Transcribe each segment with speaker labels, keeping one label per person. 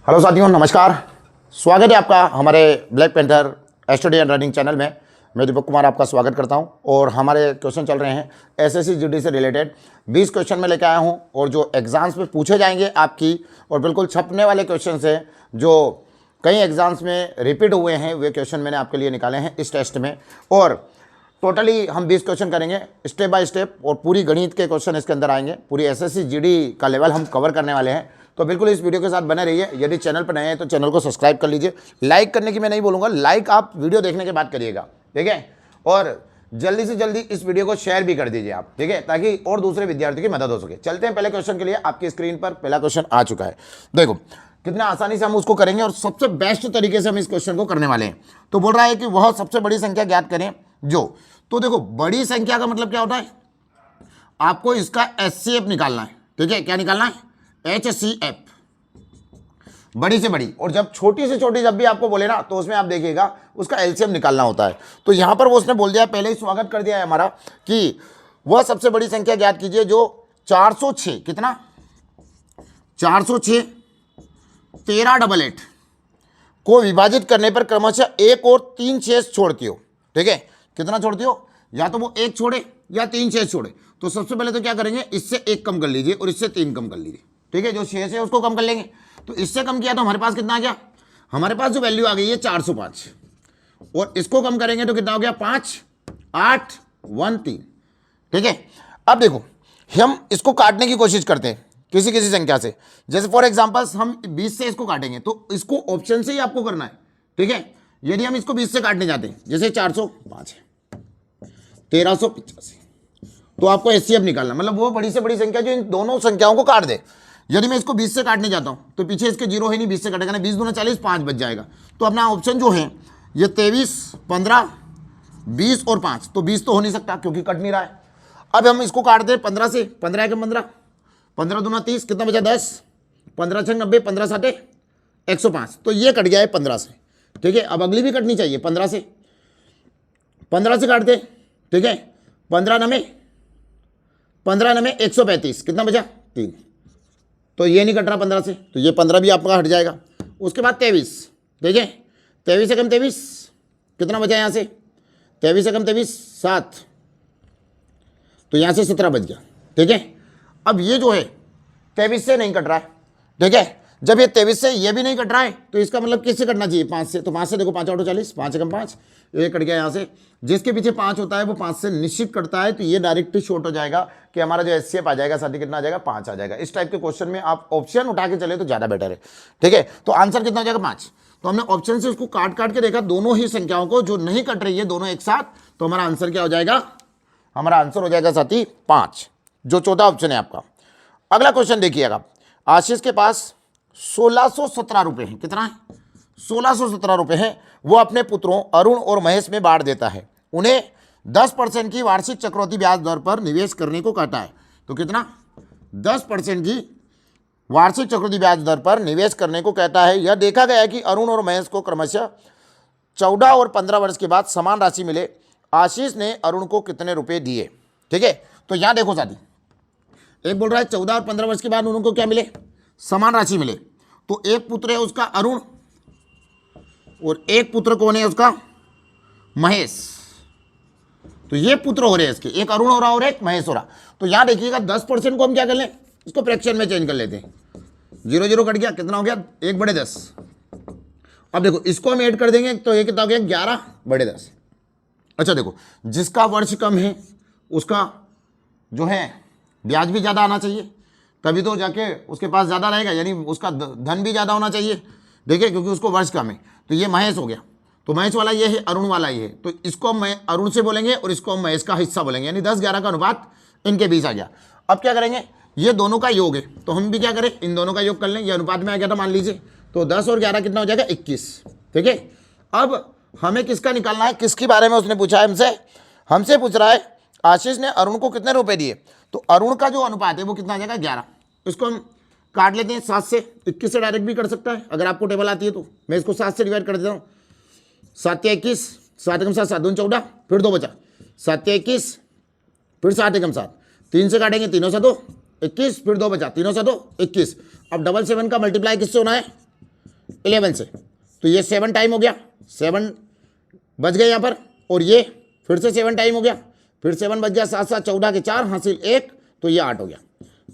Speaker 1: Hello साथियों, नमस्कार। स्वागत है आपका हमारे black panther study and running channel में। मैं दीपक कुमार आपका स्वागत करता हूं और हमारे क्वेश्चन चल रहे हैं एसएससी जीडी से रिलेटेड 20 क्वेश्चन में लेके आया हूं और जो एग्जाम्स में पूछे जाएंगे आपकी और बिल्कुल छपने वाले क्वेश्चन हैं जो कई एग्जाम्स में रिपीट हुए हैं, वे क्वेश्चन मैंने आपके लिए निकाले हैं इस टेस्ट में। और टोटली हम 20 क्वेश्चन करेंगे स्टेप बाय स्टेप और पूरी गणित के क्वेश्चन इसके अंदर आएंगे। पूरी एसएससी जीडी का लेवल हम कवर करने वाले हैं, तो बिल्कुल इस वीडियो के साथ बने रहिए। यदि चैनल पर नए हैं तो चैनल को सब्सक्राइब कर लीजिए। लाइक करने की मैं नहीं बोलूँगा, लाइक आप वीडियो देखने के बाद करिएगा, ठीक है। और जल्दी से जल्दी इस वीडियो को शेयर भी कर दीजिए आप, ठीक है, ताकि और दूसरे विद्यार्थियों की मदद हो सके। चलते हैं पहले क्वेश्चन के लिए। आपकी स्क्रीन पर पहला क्वेश्चन आ चुका है। देखो कितना आसानी से हम उसको करेंगे और सबसे बेस्ट तरीके से हम इस क्वेश्चन को करने वाले हैं। तो बोल रहा है कि वह सबसे बड़ी संख्या ज्ञात करें जो, तो देखो बड़ी संख्या का मतलब क्या होता है, आपको इसका HCF निकालना है, ठीक है। क्या निकालना है? HCF, बड़ी से बड़ी। और जब छोटी से छोटी जब भी आपको बोले ना, तो उसमें आप देखिएगा उसका LCM निकालना होता है। तो यहां पर वो उसने बोल दिया, पहले ही स्वागत कर दिया है हमारा कि वह सबसे बड़ी संख्या ज्ञात कीजिए जो 406, कितना 406 1388 को विभाजित करने पर क्रमशः 1 और 3 शेष छोड़ती हो, ठीक है। कितना छोड़ती हो? या तो वो 1 छोड़े या 3 शेष छोड़े। तो सबसे पहले तो क्या करेंगे, इससे 1 कम कर लीजिए और इससे 3 कम कर लीजिए, ठीक है। जो शेष है उसको कम कर लेंगे। तो इससे कम किया तो हमारे पास कितना आ गया? हमारे पास जो वैल्यू आ गई है 405, और इसको कम करेंगे तो कितना हो गया? 5 8 1 3, ठीक है। अब देखो हम इसको काटने की कोशिश करते हैं किसी किसी संख्या से। जैसे फॉर एग्जांपल हम 20 से इसको काटेंगे, तो इसको ऑप्शन से ही आपको करना है, ठीक है। यदि हम इसको 20 से काटने जाते हैं, जैसे 405 है 1385, तो आपको HCF निकालना, मतलब वो बड़ी से बड़ी संख्या जो इन दोनों संख्याओं को काट दे। यदि मैं इसको 20 से काटने जाता हूं तो पीछे इसके जीरो है नहीं, 20 से कटेगा ना, 20 दूना 40, 5 बच जाएगा। तो अपना ऑप्शन जो है ये 23 15 20 और 5, तो 20 तो हो नहीं सकता क्योंकि कट नहीं रहा है। अब हम इसको काटते हैं 15 से, 15 एकम 15, 15 दूना 30, कितना बचा 10, 15 छंग 90, 15 साठे 105, तो ये कट गया है 15 से, ठीक है। अब अगली भी कटनी चाहिए 15 से, 15 से काटते, ठीक है। 15 नमे 135, कितना बचा 3, तो ये नहीं कट रहा 15 से, तो ये 15 भी आपका हट जाएगा। उसके बाद 23, ठीक है। 23 एकम 23, कितना बचा यहाँ से? 23 एकम 23 7, तो यहाँ से 17 बच गया, ठीक है। अब ये जो है 23 से नहीं कट रहा है, ठीक है। जब ये 23 से ये भी नहीं कट रहा है, तो इसका मतलब किससे कटना चाहिए? 5 से। तो 5 से देखो, 5 8 40, 5 एकम 5, ये कट गया यहाँ से। जिसके पीछे 5 होता है वो 5 से निश्चित कटता है, तो ये डायरेक्टली शॉर्ट हो जाएगा कि हमारा जो HCF आ जाएगा साथी कितना आ जाएगा? 5 आ जाएगा। इस टाइप के क्वेश्चन में आप ऑप्शन उठा के चले तो ज़्यादा बेटर है, ठीक है। तो आंसर कितना हो जाएगा? 5। तो हमने ऑप्शन से उसको काट काट के देखा दोनों ही संख्याओं को, जो नहीं कट रही है दोनों एक साथ, तो हमारा आंसर क्या हो जाएगा? हमारा आंसर हो जाएगा साथी 5, जो चौथा ऑप्शन है आपका। अगला क्वेश्चन देखिएगा। आशीष के पास 1617 रुपये हैं, कितना है? 1617 रुपये हैं। वो अपने पुत्रों अरुण और महेश में बांट देता है। उन्हें 10% की वार्षिक चक्रवृद्धि ब्याज दर पर निवेश करने को कहता है। तो कितना? 10% की वार्षिक चक्रवृद्धि ब्याज दर पर निवेश करने को कहता है। यह देखा गया है कि अरुण और महेश को क्रमशः 14 और 15 वर्ष के बाद समान राशि मिले। आशीष ने अरुण को कितने रुपए दिए? ठीक है, तो यहां देखो साथी, एक बोल रहा है 14 और 15 वर्ष के बाद उनको क्या मिले? समान राशि मिले। तो एक पुत्र है उसका अरुण और एक पुत्र कौन है उसका? महेश। तो ये पुत्र हो रहे हैं इसके, एक अरुण हो रहा और एक महेश हो रहा। तो यहां देखिएगा 10% को हम क्या कर लें? इसको फ्रैक्शन में चेंज कर लेते हैं। 0 0 कट गया, कितना हो गया? 1/10। अब देखो इसको हम ऐड कर देंगे तो ये कितना हो गया? 11/10। अच्छा देखो, जिसका वर्ष कम है उसका जो है ब्याज भी ज़्यादा आना चाहिए, तभी तो जाके उसके पास ज़्यादा रहेगा, यानी उसका धन भी ज़्यादा होना चाहिए, देखिए, क्योंकि उसको वर्ष कम है। तो ये महेश हो गया, तो महेश वाला ये है, अरुण वाला ये है, तो इसको हम अरुण से बोलेंगे और इसको हम महेश का हिस्सा बोलेंगे, यानी 10-11 का अनुपात इनके बीच आ गया। अब क्या करेंगे? ये दोनों का योग है, तो हम भी क्या करें? इन दोनों का योग कर लें। ये अनुपात में आ गया था मान लीजिए, तो 10 और 11 कितना हो जाएगा? 21, ठीक है। अब हमें किसका निकालना है? किसके बारे में उसने पूछा है हमसे? हमसे पूछ रहा है आशीष ने अरुण को कितने रुपए दिए। तो अरुण का जो अनुपात है वो कितना आ जाएगा? 11। इसको हम काट लेते हैं 7 से। 21 से डायरेक्ट भी कर सकता है अगर आपको टेबल आती है तो। मैं इसको 7 से डिवाइड कर देता हूँ। 7 या 21, 7 एकम 7, 7 दूनी 14, फिर 2 बचा, 7 या 21, फिर 7 एकम 7, 3 से काटेंगे, 3 से 2 21, फिर 2 बचा, 3 से 2 21। अब 7 7 का मल्टीप्लाई किससे होना है? 11 से, तो ये 7 टाइम हो गया, 7 बच गए यहाँ पर, और ये फिर से 7 टाइम हो गया, फिर 7 बच गया, 7 7 14 के 4 हासिल 1, तो ये 8 हो गया।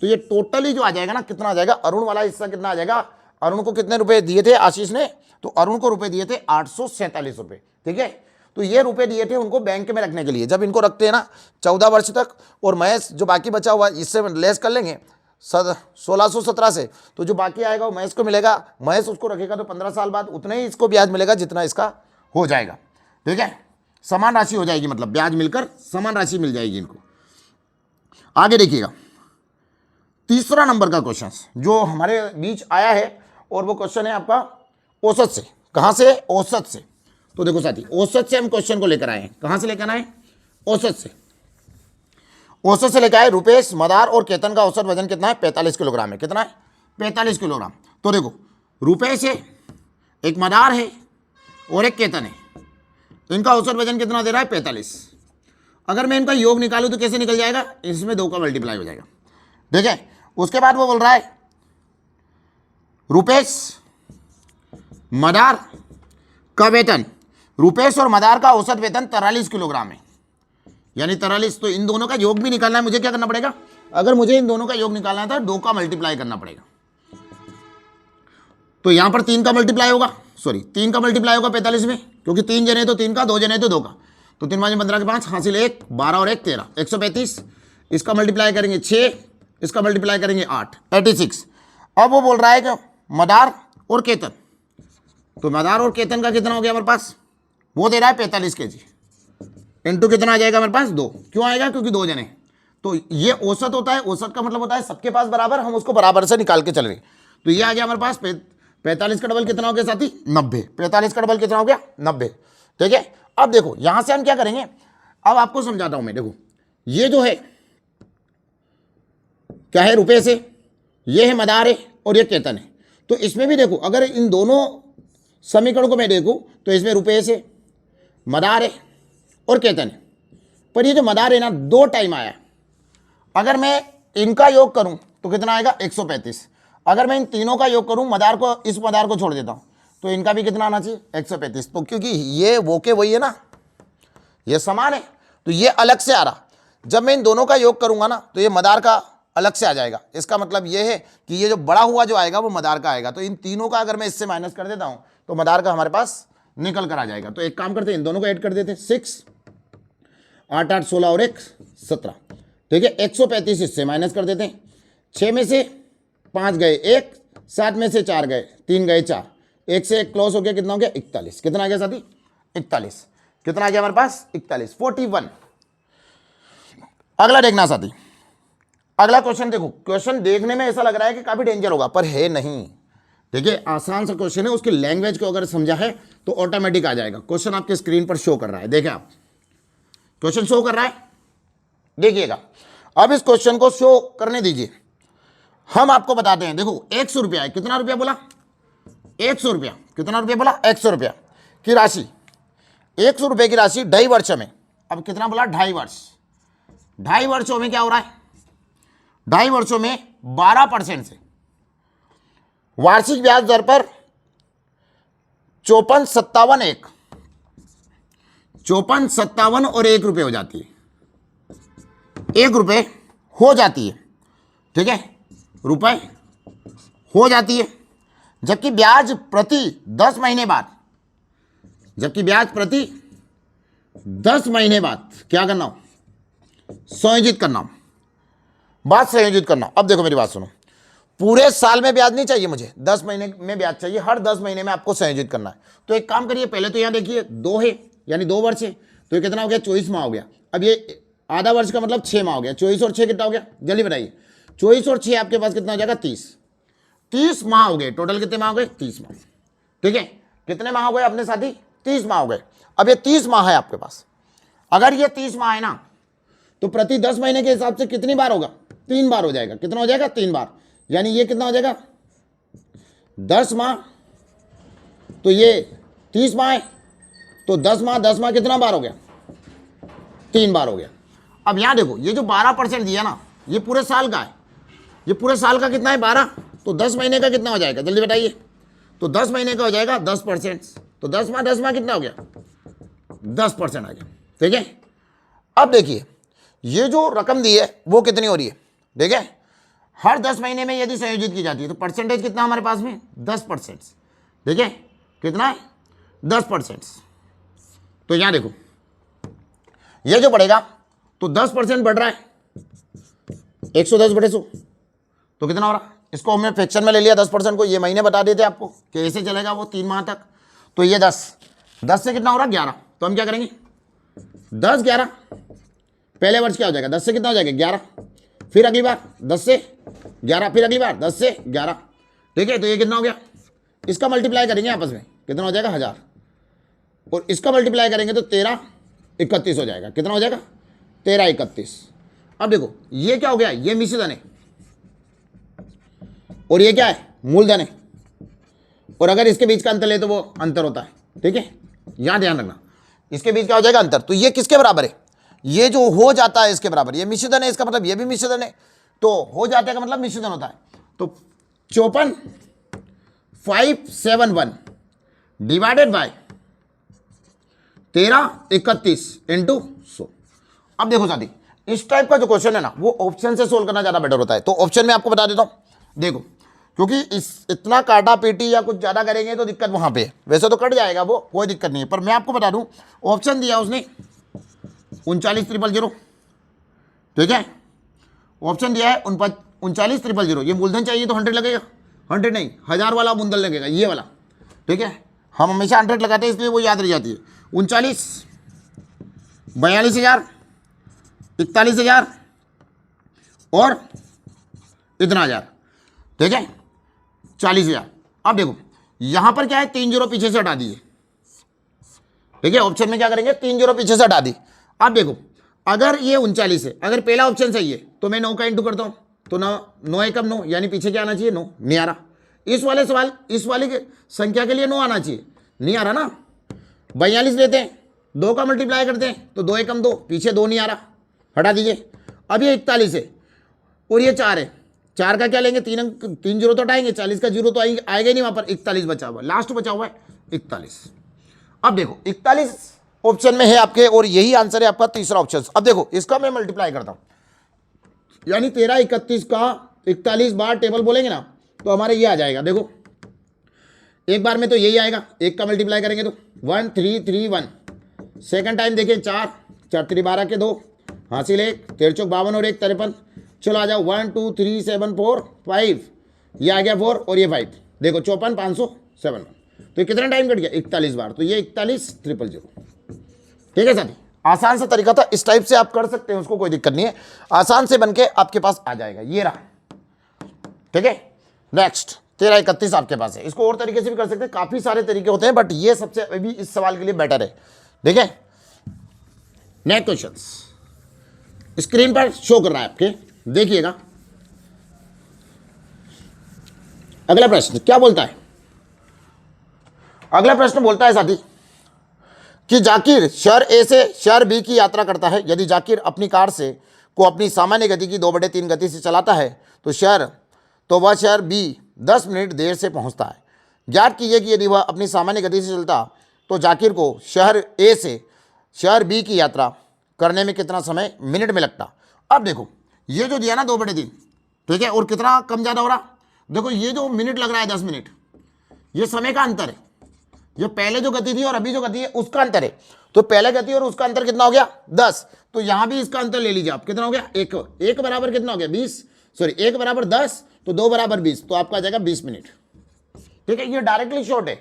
Speaker 1: तो ये टोटली जो आ जाएगा ना, कितना आ जाएगा, अरुण वाला हिस्सा कितना आ जाएगा, अरुण को कितने रुपए दिए थे आशीष ने, तो अरुण को रुपए दिए थे 847 रुपए, ठीक है। तो ये रुपए दिए थे उनको बैंक में रखने के लिए, जब इनको रखते हैं ना 14 वर्ष तक, और महेश जो बाकी बचा हुआ इससे लेस कर लेंगे 1617 से, तो जो बाकी आएगा वो महेश को मिलेगा, महेश उसको रखेगा तो 15 साल बाद उतने ही इसको ब्याज मिलेगा जितना इसका हो जाएगा, ठीक है। समान राशि हो जाएगी, मतलब ब्याज मिलकर समान राशि मिल जाएगी इनको। आगे देखिएगा, तीसरा नंबर का क्वेश्चन जो हमारे बीच आया है, और वो क्वेश्चन है आपका औसत से। कहाँ से? औसत से। तो देखो साथी, औसत से हम क्वेश्चन को लेकर आए हैं। कहाँ से लेकर आए? औसत से। औसत से लेकर आए, रुपेश, मदार और केतन का औसत वजन कितना है? 45 किलोग्राम है। कितना है? 45 किलोग्राम। तो देखो, रुपेश है, एक मदार है और एक केतन है, इनका औसत वजन कितना दे रहा है? 45। अगर मैं इनका योग निकालूं तो कैसे निकल जाएगा? इसमें 2 का मल्टीप्लाई हो जाएगा, ठीक है। उसके बाद वो बोल रहा है रुपेश, मदार का वेतन, रुपेश और मदार का औसत वेतन 43 किलोग्राम है, यानी 43। तो इन दोनों का योग भी निकालना है, मुझे क्या करना पड़ेगा? अगर मुझे इन दोनों का योग निकालना है तो 2 का मल्टीप्लाई करना पड़ेगा। तो यहां पर 3 का मल्टीप्लाई होगा, सॉरी 3 का मल्टीप्लाई होगा 45 में, क्योंकि 3 जने तो 3 का, 2 जने तो 2 का, तो 3 5 15 के 5 हासिल 1, 12 और 1 13, 135। इसका मल्टीप्लाई करेंगे 6, इसका मल्टीप्लाई करेंगे 8, 86। अब वो बोल रहा है कि मदार और केतन, तो मदार और केतन का कितना हो गया हमारे पास? वो दे रहा है 45 kg, इंटू कितना आ जाएगा हमारे पास? 2। क्यों आएगा? क्योंकि 2 जने। तो ये औसत होता है, औसत का मतलब होता है सबके पास बराबर, हम उसको बराबर से निकाल के चल रहे। तो ये आ गया हमारे पास 45 का डबल कितना हो गया साथी? 90। 45 का डबल कितना हो गया? 90, ठीक है। अब देखो यहां से हम क्या करेंगे, अब आपको समझाता हूं मैं। देखो ये जो है क्या है? रुपए से, ये है मदार है और ये केतन है। तो इसमें भी देखो, अगर इन दोनों समीकरण को मैं देखूं तो इसमें रुपए से, मदार है और केतन है, पर ये जो मदार है ना 2 टाइम आया। अगर मैं इनका योग करूं तो कितना आएगा? 135। अगर मैं इन तीनों का योग करूं, मदार को, इस मदार को छोड़ देता हूं, तो इनका भी कितना आना चाहिए? 135। तो क्योंकि ये वो के वही है ना, ये समान है, तो ये अलग से आ रहा। जब मैं इन दोनों का योग करूंगा ना तो ये मदार का अलग से आ जाएगा। इसका मतलब ये है कि ये जो बड़ा हुआ जो आएगा वो मदार का आएगा। तो इन तीनों का अगर मैं इससे माइनस कर देता हूं तो मदार का हमारे पास निकल कर आ जाएगा। तो एक काम करते हैं, इन दोनों को ऐड कर देते हैं। 6 8 8 16 और 1 17, ठीक है। 135 इससे माइनस कर देते हैं। 6 में से 5 गए 1, 7 में से 4 गए 3 गए 4, 1 से 1 क्लोज हो गया, कितना हो गया? 41। कितना आ गया साथी? 41। कितना आ गया हमारे पास? 41, 41। अगला देखना साथी, अगला क्वेश्चन देखो। क्वेश्चन देखने में ऐसा लग रहा है कि काफी डेंजर होगा, पर है नहीं, ठीक है। आसान सा क्वेश्चन है, उसकी लैंग्वेज को अगर समझा है तो ऑटोमेटिक आ जाएगा। क्वेश्चन आपके स्क्रीन पर शो कर रहा है, देखें आप, क्वेश्चन शो कर रहा है, देखिएगा। अब इस क्वेश्चन को शो करने दीजिए, हम आपको बताते हैं। देखो 100 रुपया है, कितना रुपया बोला? 100 रुपया। कितना रुपया बोला? 100 रुपया की राशि, 100 रुपये की राशि 2.5 वर्ष में। अब कितना बोला? 2.5 वर्ष। 2.5 वर्षों में क्या हो रहा है? 2.5 वर्षों में 12% से वार्षिक ब्याज दर पर 54.57 54.57 और 1 रुपये हो जाती है, 1 रुपये हो जाती है, ठीक है, रुपए हो जाती है। जबकि ब्याज प्रति 10 महीने बाद, जबकि ब्याज प्रति 10 महीने बाद क्या करना हो? संयोजित करना हो, बात संयोजित करना। अब देखो मेरी बात सुनो, पूरे साल में ब्याज नहीं चाहिए मुझे, 10 महीने में ब्याज चाहिए। हर 10 महीने में आपको संयोजित करना है। तो एक काम करिए, पहले तो यहां देखिए 2 है, यानी 2 वर्ष है, तो ये कितना हो गया? 24 माह हो गया। अब ये आधा वर्ष का मतलब 6 माह हो गया। 24 और 6 कितना हो गया? जल्दी बताइए। 24 और 6 आपके पास कितना हो जाएगा? 30 माह हो गए। टोटल कितने माह हो गए? 30 माह, ठीक है। कितने माह हो गए अपने साथी? 30 माह हो गए। अब ये 30 माह है आपके पास। अगर ये 30 माह है ना, तो प्रति 10 महीने के हिसाब से कितनी बार होगा? 3 बार हो जाएगा। कितना हो जाएगा? 3 बार। यानी ये कितना हो जाएगा? 10 माह, तो ये 30 माह है, तो 10 माह कितना बार हो गया? 3 बार हो गया। अब यहां देखो, ये जो 12% दिया ना, ये पूरे साल का है। ये पूरे साल का कितना है? 12। तो 10 महीने का कितना हो जाएगा? जल्दी बताइए। तो 10 महीने का हो जाएगा 10%, तो 10 माह 10 माह कितना हो गया 10% आ गया। ठीक है, अब देखिए ये जो रकम दी है वो कितनी हो रही है, ठीक है, हर 10 महीने में यदि संयोजित की जाती है तो परसेंटेज कितना हमारे पास में 10%, ठीक है, कितना है 10%। तो यहां देखो ये जो बढ़ेगा तो 10% बढ़ रहा है 110/100, तो कितना हो रहा, इसको हमने फ्रैक्शन में ले लिया 10% को, ये महीने बता देते आपको कि ऐसे चलेगा वो 3 माह तक, तो ये 10 से कितना हो रहा 11, तो हम क्या करेंगे 10 11, पहले वर्ष क्या हो जाएगा 10 से कितना हो जाएगा 11, फिर अगली बार 10 से 11, फिर अगली बार 10 से 11, ठीक है, तो ये कितना हो गया, इसका मल्टीप्लाई करेंगे आपस में कितना हो जाएगा 1000, और इसका मल्टीप्लाई करेंगे तो 1331 हो जाएगा, कितना हो जाएगा 1331। अब देखो ये क्या हो गया, ये मिश्रधन है और ये क्या है मूलधन है, और अगर इसके बीच का अंतर ले तो वो अंतर होता है, ठीक है, यहां ध्यान रखना, इसके बीच क्या हो जाएगा अंतर, तो ये किसके बराबर है, ये जो हो जाता है इसके बराबर, ये मिश्रधन है, इसका मतलब ये भी मिश्रधन है, तो हो जाता का मतलब मिश्रधन होता है, तो 54,571 डिवाइडेड बाय 1331 इंटू 100। अब देखो साथी इस टाइप का जो क्वेश्चन है ना वो ऑप्शन से सोल्व करना ज्यादा बेटर होता है, तो ऑप्शन में आपको बता देता हूं, देखो क्योंकि इतना काटा पीटी या कुछ ज्यादा करेंगे तो दिक्कत वहां पे है, वैसे तो कट जाएगा वो कोई दिक्कत नहीं है, पर मैं आपको बता दूं ऑप्शन दिया उसने 39,000, ठीक है, ऑप्शन दिया है 39,000, ये मूलधन चाहिए तो 100 लगेगा, 100 नहीं 1000 वाला मूलधन लगेगा ये वाला, ठीक है, हम हमेशा 100 लगाते हैं इसलिए वो याद रह जाती है, 39, 42,000, 41,000 और इतना 1000, ठीक है 40,000। अब देखो यहां पर क्या है 3 जीरो पीछे से हटा दीजिए, ठीक है, ऑप्शन में क्या करेंगे 3 जीरो पीछे से हटा दी। अब देखो अगर ये 39 है, अगर पहला ऑप्शन सही है तो मैं 9 का इंटू करता हूं, तो 9 एकम 9 यानी पीछे क्या आना चाहिए 9, नहीं आ रहा, इस वाले सवाल इस वाली संख्या के लिए 9 आना चाहिए, नहीं आ रहा ना, 42 लेते हैं 2 का मल्टीप्लाई करते हैं तो 2 एकम 2, पीछे 2 नहीं आ रहा, हटा दीजिए। अब ये 41 है और ये 4 है, 4 का क्या लेंगे 3 जीरो तो हटाएंगे, 40 का जीरो तो आएगा ही नहीं वहां पर, 41 बचा हुआ, लास्ट बचा हुआ है 41। अब देखो 41 ऑप्शन में है आपके और यही आंसर है आपका तीसरा ऑप्शन। अब देखो इसका मैं मल्टीप्लाई करता हूं, यानी 1331 का 41 बार टेबल बोलेंगे ना तो हमारे ये आ जाएगा, देखो एक बार में तो यही आएगा, एक का मल्टीप्लाई करेंगे तो 1331, सेकंड टाइम देखें 4 4 3 12 के 2 हासिल 1 13 चौक 52 और 1 53, चलो आ जाओ 1 2 3 7 4 5, ये आ गया 4 और ये 5, देखो 54,557, तो ये कितना टाइम कट गया 41 बार, तो ये 41,000, ठीक है साथी, आसान सा तरीका था, इस टाइप से आप कर सकते हैं उसको, कोई दिक्कत नहीं है, आसान से बनके आपके पास आ जाएगा, ये रहा, ठीक है। नेक्स्ट 1331 आपके पास है, इसको और तरीके से भी कर सकते हैं, काफी सारे तरीके होते हैं बट ये सबसे अभी इस सवाल के लिए बेटर है, ठीक है। नेक्स्ट क्वेश्चन स्क्रीन पर शो कर रहा है आपके, देखिएगा अगला प्रश्न क्या बोलता है, अगला प्रश्न बोलता है साथी कि जाकिर शहर ए से शहर बी की यात्रा करता है, यदि जाकिर अपनी कार से को अपनी सामान्य गति की 2/3 गति से चलाता है तो वह शहर बी 10 मिनट देर से पहुंचता है। ज्ञात कीजिए कि यदि वह अपनी सामान्य गति से चलता तो जाकिर को शहर ए से शहर बी की यात्रा करने में कितना समय मिनट में लगता। अब देखो ये जो दिया ना 2/3, ठीक है, और कितना कम ज़्यादा हो रहा, देखो ये जो मिनट लग रहा है 10 मिनट, ये समय का अंतर है, ये पहले जो गति थी और अभी जो गति है उसका अंतर है, तो पहले गति और उसका अंतर कितना हो गया 10, तो यहां भी इसका अंतर ले लीजिए आप, कितना हो गया 1 बराबर कितना हो गया 20, सॉरी 1 बराबर 10 तो 2 बराबर 20, तो आपका आ जाएगा 20 मिनट, ठीक है, ये डायरेक्टली शॉर्ट है,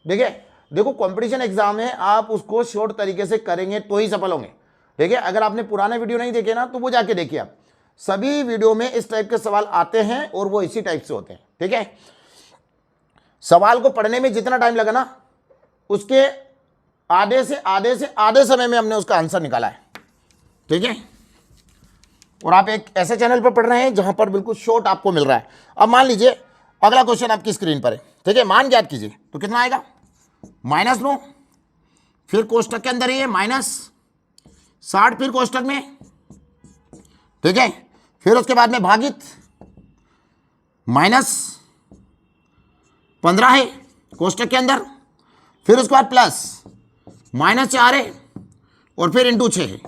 Speaker 1: ठीक है। देखो कंपटीशन एग्जाम है, आप उसको शॉर्ट तरीके से करेंगे तो ही सफल होंगे, ठीक है। अगर आपने पुराने वीडियो नहीं देखे ना तो वो जाके देखिए आप, सभी वीडियो में इस टाइप के सवाल आते हैं और वो इसी टाइप से होते हैं, ठीक है। सवाल को पढ़ने में जितना टाइम लगा ना उसके आधे से आधे समय में हमने उसका आंसर निकाला है, ठीक है। और आप एक ऐसे चैनल पर पढ़ रहे हैं जहां पर बिल्कुल शॉर्ट आपको मिल रहा है। अब मान लीजिए अगला क्वेश्चन आपकी स्क्रीन पर है, ठीक है, मान ज्ञात कीजिए, तो कितना आएगा -9, फिर कोष्टक के अंदर ये -60, फिर कोष्टक में, ठीक है, फिर उसके बाद में भागित -15 है कोष्टक के अंदर, फिर उसके बाद प्लस -4 है और फिर इंटू 6 है।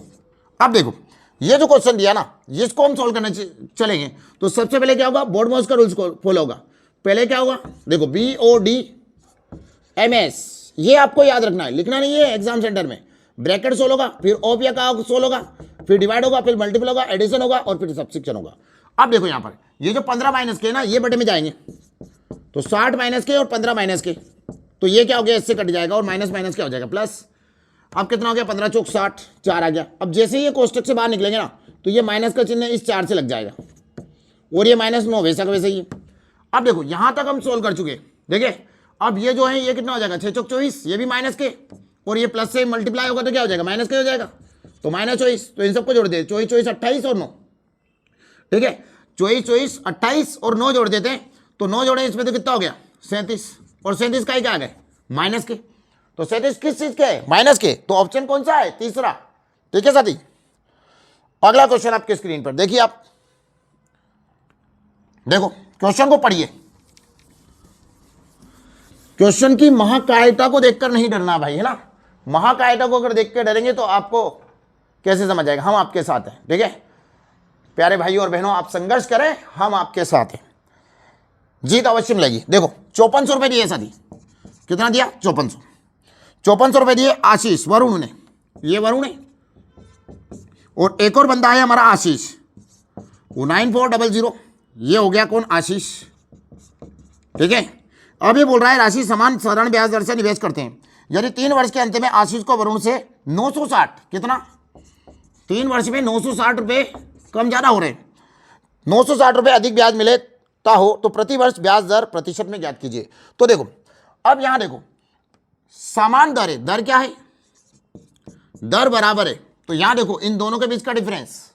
Speaker 1: अब देखो ये जो क्वेश्चन दिया ना, इसको हम सोल्व करने चलेंगे तो सबसे पहले क्या होगा, बोर्डमॉस का रूल्स फॉलो होगा। पहले क्या होगा, देखो BODMS, ये आपको याद रखना है, लिखना नहीं है एग्जाम सेंटर में। ब्रैकेट सोल्व होगा, फिर ओपिया का सोल्व होगा, फिर डिवाइड होगा, फिर मल्टीपल होगा, एडिशन होगा और फिर सब्सट्रैक्शन होगा। अब देखो यहाँ पर ये जो 15 माइनस के ना, ये बटे में जाएंगे तो 60 माइनस के और 15 माइनस के, तो ये क्या हो गया, इससे कट जाएगा और माइनस माइनस क्या हो जाएगा प्लस। अब कितना हो गया, 15 चौक 60, 4 आ गया। अब जैसे ही ये कोष्टक से बाहर निकलेंगे ना, तो ये माइनस का चिन्ह इस 4 से लग जाएगा और ये -9 वैसा का वैसे ही। अब देखो यहां तक हम सोल्व कर चुके, देखिए अब ये जो है ये कितना हो जाएगा, 6 चौक 24, ये भी माइनस के और ये प्लस से मल्टीप्लाई होगा तो क्या हो जाएगा, माइनस के हो जाएगा, तो -24। तो इन सबको जोड़ देते, 24 24 28 और 9, ठीक है, 24 24 28 और 9 जोड़ देते हैं, तो 9 जोड़े इसमें तो कितना हो गया 37, और 37 का ही क्या आ गए माइनस के, तो 37 किस चीज के है, माइनस के, तो ऑप्शन कौन सा है, तीसरा। ठीक है साथी, अगला क्वेश्चन आपके स्क्रीन पर देखिए, आप देखो क्वेश्चन को पढ़िए, क्वेश्चन की महाकायता को देखकर नहीं डरना भाई, है ना। महाकायता को अगर देख के डरेंगे तो आपको कैसे समझ आएगा, हम आपके साथ हैं, ठीक है प्यारे भाई और बहनों, आप संघर्ष करें, हम आपके साथ हैं, जीत अवश्य मिलेगी। देखो 5400 रुपए दिए साथी, कितना दिया 5400 रुपए दिए आशीष, वरुण ने, ये वरुण है और एक और बंदा है हमारा आशीष, वो 9400, ये हो गया कौन, आशीष, ठीक है। अब ये बोल रहा है राशि समान साधारण ब्याज दर से निवेश करते हैं, यदि 3 वर्ष के अंत में आशीष को वरुण से 960, कितना 3 वर्ष में 960 रुपए कम ज्यादा हो रहे हैं, 960 रुपए अधिक ब्याज मिलेता हो तो प्रति वर्ष ब्याज दर प्रतिशत में ज्ञात कीजिए। तो देखो अब यहां देखो समान दर है, दर क्या है, दर बराबर है, तो यहां देखो इन दोनों के बीच का डिफरेंस,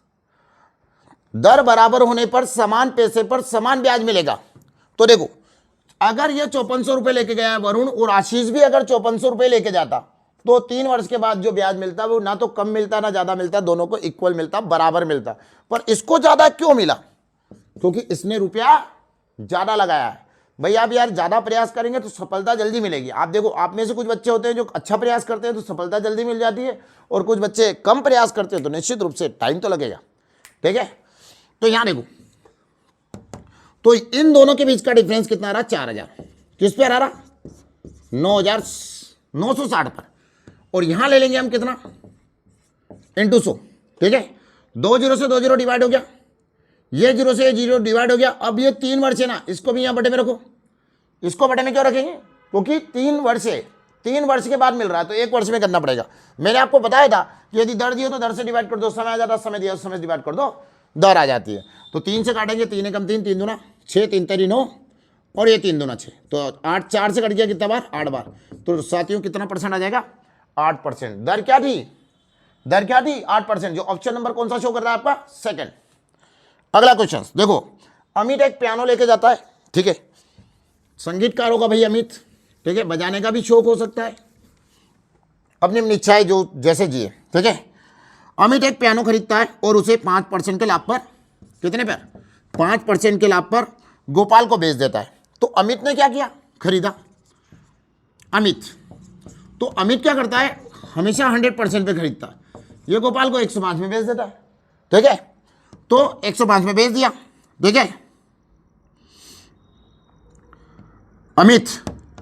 Speaker 1: दर बराबर होने पर समान पैसे पर समान ब्याज मिलेगा। तो देखो अगर ये 5400 रुपए लेके गया है वरुण और आशीष भी अगर 5400 रुपए लेके जाता, तो 3 वर्ष के बाद जो ब्याज मिलता वो ना तो कम मिलता ना ज्यादा मिलता, दोनों को इक्वल मिलता, बराबर मिलता। पर इसको ज्यादा क्यों मिला, क्योंकि इसने रुपया ज्यादा लगाया है। भाई आप यार ज्यादा प्रयास करेंगे तो सफलता जल्दी मिलेगी। आप देखो आप में से कुछ बच्चे होते हैं जो अच्छा प्रयास करते हैं तो सफलता जल्दी मिल जाती है, और कुछ बच्चे कम प्रयास करते हैं तो निश्चित रूप से टाइम तो लगेगा, ठीक है। तो यहां देखो, तो इन दोनों के बीच का डिफरेंस कितना आ रहा, 4000, किस पे आ रहा, 9960 पर, और यहां ले लेंगे हम कितना, इंटू 100, ठीक है। 2 0 से 2 0 डिवाइड हो गया, ये 0 से 0 डिवाइड हो गया। अब ये 3 वर्ष है ना, इसको भी यहां बटे में रखो, इसको बटे में क्यों रखेंगे, क्योंकि 3 वर्ष है, 3 वर्ष के बाद मिल रहा है तो 1 वर्ष में करना पड़ेगा। मैंने आपको बताया था कि यदि दर दियो तो दर से डिवाइड कर दो, समय आ जाता, समय दिया समय डिवाइड कर दो, दर आ जाती है। तो 3 से काटेंगे, 3 एकम 3, 3 दूना 6, 3 तेरी 9 और ये 3 दूना 6, तो 8, 4 से कट गया कितना बार, 8 बार। तो साथियों कितना परसेंट आ जाएगा, 8%। दर क्या थी, दर क्या थी 8%, जो ऑप्शन नंबर कौन सा शो कर रहा है आपका, सेकंड। अगला क्वेश्चन देखो, अमित एक पियानो लेके जाता है, ठीक है, संगीतकार होगा भाई अमित, ठीक है, बजाने का भी शौक हो सकता है, अपनी अपनी इच्छाएं जो जैसे जिए, ठीक है। अमित एक पियानो खरीदता है और उसे 5% के लाभ पर, कितने पर, 5% के लाभ पर गोपाल को बेच देता है। तो अमित ने क्या किया, खरीदा अमित, तो अमित क्या करता है, हमेशा 100% पे खरीदता है, ये गोपाल को 105 में बेच देता है, ठीक है। तो 105 में बेच दिया, ठीक है, अमित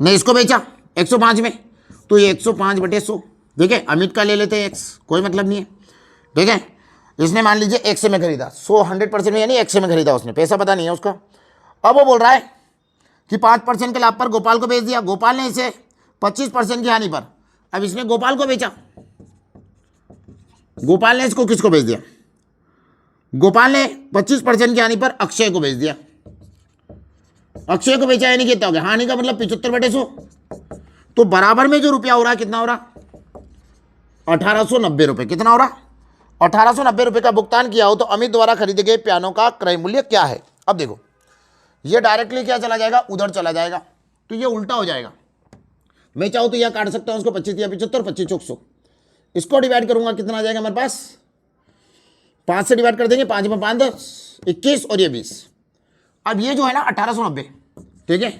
Speaker 1: ने इसको बेचा 105 में, तो ये 105/100, ठीक है, अमित का ले लेते हैं x, कोई मतलब नहीं है, ठीक है। इसने मान लीजिए x में खरीदा, 100% में, यानी x में खरीदा उसने, पैसा पता नहीं है उसका। अब वो बोल रहा है कि 5% के लाभ पर गोपाल को बेच दिया, गोपाल ने इसे 25% की हानि पर, अब इसने गोपाल को बेचा, गोपाल ने इसको किसको बेच दिया, गोपाल ने 25% की हानि पर अक्षय को बेच दिया, अक्षय को बेचा, यानी कितना हो गया, हानि का मतलब 75/100, तो बराबर में जो रुपया हो रहा है कितना हो रहा, 1890 रुपये, कितना हो रहा, 1890 रुपये का भुगतान किया हो तो अमित द्वारा खरीदे गए पियानो का क्रय मूल्य क्या है। अब देखो ये डायरेक्टली क्या चला जाएगा, उधर चला जाएगा, तो ये उल्टा हो जाएगा। मैं चाहूँ तो यह काट सकता हूँ उसको, 25 या 75, 25 चौक 100, इसको डिवाइड करूंगा कितना आ जाएगा हमारे पास, 5 से डिवाइड कर देंगे, 5 में 5 10 21 और ये 20। अब ये जो है ना 1890, ठीक है,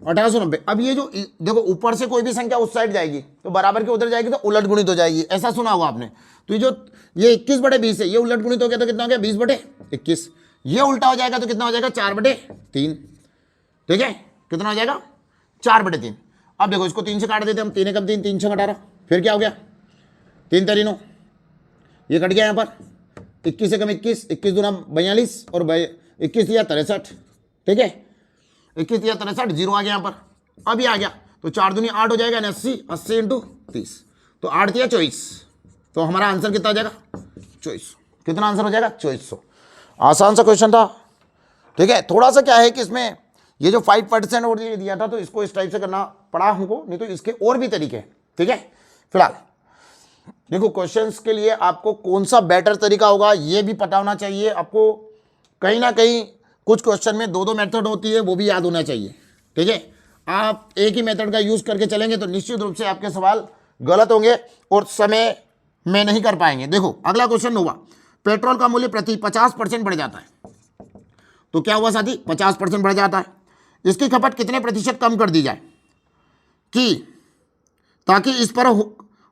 Speaker 1: 1890। अब ये जो देखो ऊपर से कोई भी संख्या उस साइड जाएगी तो बराबर के उधर जाएगी तो उलट गुणित हो जाएगी, ऐसा सुना होगा आपने। तो ये 21/20 है, ये उलट गुणित हो गया तो कितना हो गया 20/21। ये उल्टा हो जाएगा तो कितना हो जाएगा 4/3। ठीक है, कितना हो जाएगा 4/3। अब देखो इसको 3 से काट देते हम, 3 एकम 3, 3 6 18, फिर क्या हो गया 3 तेरी 9, ये कट गया यहाँ पर 21 एकम 21, 21 दूना 42 और 21 या 63। ठीक है, 21 या 63, जीरो आ गया यहाँ पर। अब ये आ गया तो 4 दूनी 8 हो जाएगा, 80, 80 इंटू 30, तो 8 या 24, तो हमारा आंसर कितना हो जाएगा 2400। कितना आंसर हो जाएगा 2400। आसान सा क्वेश्चन था। ठीक है, थोड़ा सा क्या है कि इसमें ये जो 5% और ये दिया था तो इसको इस टाइप से करना पड़ा हमको, नहीं तो इसके और भी तरीके हैं। ठीक है, फिलहाल देखो क्वेश्चंस के लिए आपको कौन सा बेटर तरीका होगा ये भी पता होना चाहिए आपको। कहीं ना कहीं कुछ क्वेश्चन में 2-2 मेथड होती है, वो भी याद होना चाहिए। ठीक है, आप एक ही मेथड का यूज करके चलेंगे तो निश्चित रूप से आपके सवाल गलत होंगे और समय में नहीं कर पाएंगे। देखो अगला क्वेश्चन हुआ, पेट्रोल का मूल्य प्रति 50% बढ़ जाता है, तो क्या हुआ साथी 50% बढ़ जाता है, इसकी खपत कितने प्रतिशत कम कर दी जाए कि ताकि इस पर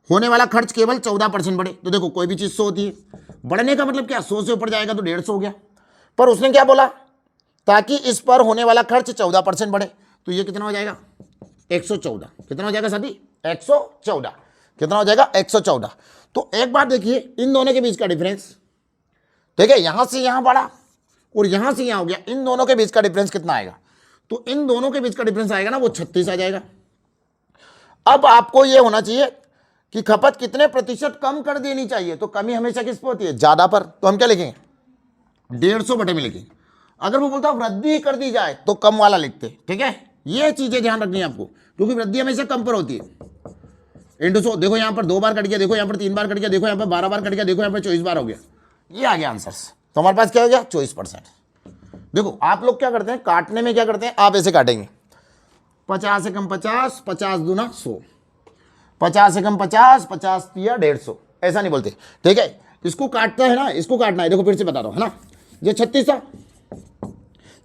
Speaker 1: होने वाला खर्च केवल 14% बढ़े। तो देखो कोई भी चीज 100 होती है, बढ़ने का मतलब क्या 100 से ऊपर जाएगा तो 150 हो गया, पर उसने क्या बोला ताकि इस पर होने वाला खर्च 14% बढ़े, तो ये कितना हो जाएगा 114। कितना हो जाएगा साथी 114। कितना हो जाएगा 114। तो एक बात देखिए इन दोनों के बीच का डिफरेंस, ठीक है, यहां से यहां बढ़ा और यहां से यहां हो गया, इन दोनों के बीच का डिफरेंस कितना आएगा, तो इन दोनों के बीच का डिफरेंस आएगा ना वो 36 आ जाएगा। अब आपको ये होना चाहिए कि खपत कितने प्रतिशत कम कर देनी चाहिए, तो कमी हमेशा किस पर होती है ज्यादा पर, तो हम क्या लिखेंगे 150 में लिखेंगे। अगर वो बोलता वृद्धि कर दी जाए तो कम वाला लिखते। ठीक है, ये चीजें ध्यान रखनी है आपको, क्योंकि वृद्धि हमेशा कम पर होती है। इंटू 100, देखो यहाँ पर 2 बार कट गया, देखो यहाँ पर 3 बार कट गया, देखो यहाँ पर 12 बार कट गया, देखो यहाँ पर 24 बार हो गया, ये आ गया आंसर। तो हमारे पास क्या हो गया 24%। देखो आप लोग क्या करते हैं काटने में, क्या करते हैं आप ऐसे काटेंगे 50 से कम 50, 50 दूना 100, 50 से कम 50, 50 या 150, ऐसा नहीं बोलते। ठीक है, इसको काटता है ना, इसको काटना है। देखो फिर से बता रहा हूं है ना, ये 36 था,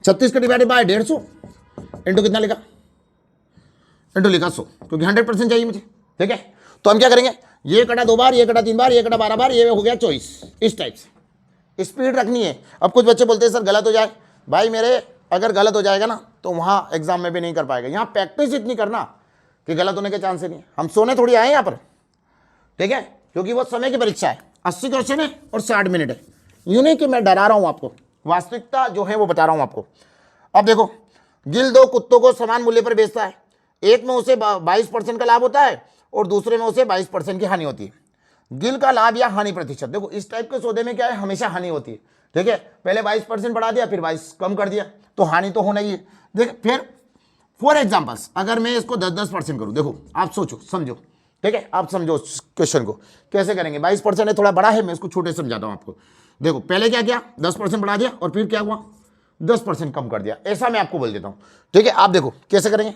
Speaker 1: 36 का डिवाइडेड बाय 150 इंटू कितना लिखा, इंटू लिखा 100, क्योंकि 100% चाहिए मुझे। ठीक है, तो हम क्या करेंगे, ये कटा 2 बार, ये कटा 3 बार, ये कटा 12 बार, ये हो गया 24, इस टाइप से स्पीड रखनी है। अब कुछ बच्चे बोलते हैं सर गलत हो जाए, भाई मेरे अगर गलत हो जाएगा ना तो वहां एग्जाम में भी नहीं कर पाएगा। यहाँ प्रैक्टिस इतनी करना कि गलत होने के चांस ही नहीं। हम सोने थोड़ी आए यहाँ पर, ठीक है, क्योंकि वो समय की परीक्षा है, 80 क्वेश्चन है और 60 मिनट है। यूं नहीं कि मैं डरा रहा हूं आपको, वास्तविकता जो है वो बता रहा हूं आपको। अब देखो गिल 2 कुत्तों को समान मूल्य पर बेचता है, एक में उसे 22% का लाभ होता है और दूसरे में उसे 22% की हानि होती है। गिल का लाभ या हानि प्रतिशत, देखो इस टाइप के सौदे में क्या है हमेशा हानि होती है। ठीक है, पहले 22% बढ़ा दिया, फिर 22 कम कर दिया, तो हानि तो होना ही है। देख फिर फॉर एग्जाम्पल्स अगर मैं इसको 10% करूं, देखो आप सोचो समझो, ठीक है, आप समझो क्वेश्चन को कैसे करेंगे। 22% है, थोड़ा बड़ा है, मैं इसको छोटे समझाता हूं आपको। देखो पहले क्या किया 10% बढ़ा दिया और फिर क्या हुआ 10% कम कर दिया, ऐसा मैं आपको बोल देता हूं। ठीक है, आप देखो कैसे करेंगे।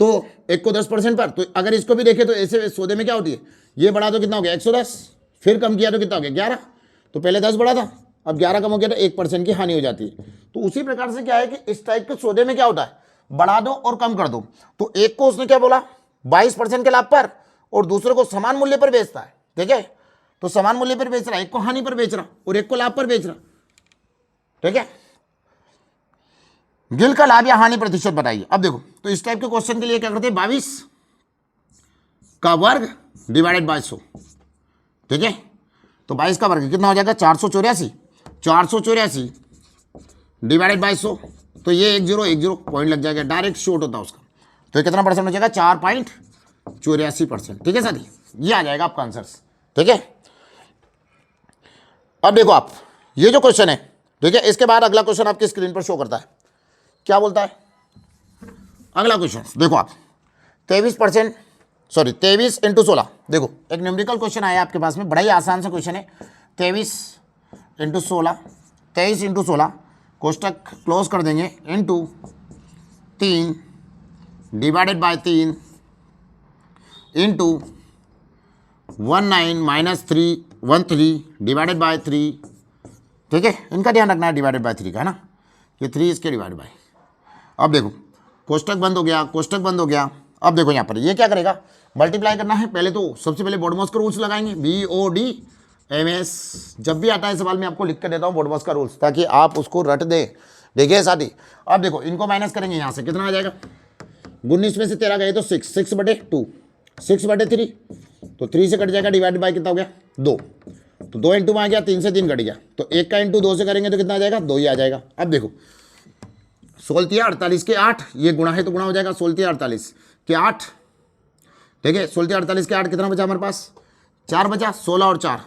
Speaker 1: तो एक को 10% पर, तो अगर इसको भी देखें तो ऐसे सौदे में क्या होती है, ये बढ़ा तो कितना हो गया 110, फिर कम किया तो कितना हो गया 11, तो पहले 10 बढ़ा था अब 11 कम हो गया तो 1% की हानि हो जाती है। तो उसी प्रकार से क्या है कि इस टाइप के सौदे में क्या होता है बढ़ा दो और कम कर दो। तो एक को उसने क्या बोला 22% के लाभ पर और दूसरे को समान मूल्य पर बेचता है। ठीक है, तो समान मूल्य पर बेच रहा है, एक को हानि पर बेच रहा और एक को लाभ पर बेच रहा। ठीक है, गिल का लाभ या हानि प्रतिशत बताइए। अब देखो तो इस टाइप के क्वेश्चन के लिए क्या करते हैं 22 का वर्ग डिवाइडेड बाय 100। ठीक है, तो 22 का वर्ग कितना हो जाएगा 484, 484 डिवाइडेड बाय 100, तो ये 10 पॉइंट लग जाएगा, डायरेक्ट शॉर्ट होता है उसका। तो कितना परसेंट हो जाएगा 4.84%। ठीक है साथी, ये आ जाएगा आपका आंसर। ठीक है, अब देखो आप ये जो क्वेश्चन है, ठीक है, इसके बाद अगला क्वेश्चन आपकी स्क्रीन पर शो करता है, क्या बोलता है अगला क्वेश्चन। देखो आप 23% 23 इंटू 16, देखो एक न्यूमेरिकल क्वेश्चन आया आपके पास में, बड़ा ही आसान सा क्वेश्चन है। 23 इंटू 16, 23 इंटू 16 कोष्टक क्लोज कर देंगे into 3 divided by 3 into 19 minus 3 13 divided by 3। ठीक है, इनका ध्यान रखना है डिवाइडेड बाय 3 का, है ना, ये 3 इसके डिवाइडेड बाय। अब देखो कोष्टक बंद हो गया, कोष्टक बंद हो गया। अब देखो यहाँ पर ये क्या करेगा, मल्टीप्लाई करना है। पहले तो सबसे पहले BODMAS का रूल्स लगाएंगे, BODMAS। जब भी आता है सवाल में आपको लिख कर देता हूँ BODMAS का रूल्स, ताकि आप उसको रट दें। देखिए साथी, अब देखो इनको माइनस करेंगे, यहाँ से कितना आ जाएगा, 19 में से 13 गए तो 6/2, 6/3, तो 3 से कट जाएगा, डिवाइड बाय कितना हो गया 2, तो 2 इंटू में आ गया, 3 से 3 कट गया, तो 1 का इंटू 2 से करेंगे तो कितना आ जाएगा, 2 ही आ जाएगा। अब देखो 16 48 के 8, ये गुणा है तो गुणा हो जाएगा, 16 48 के 8, ठीक है, 16 48 के 8 कितना बचा हमारे पास, 4 बचा, 16 और 4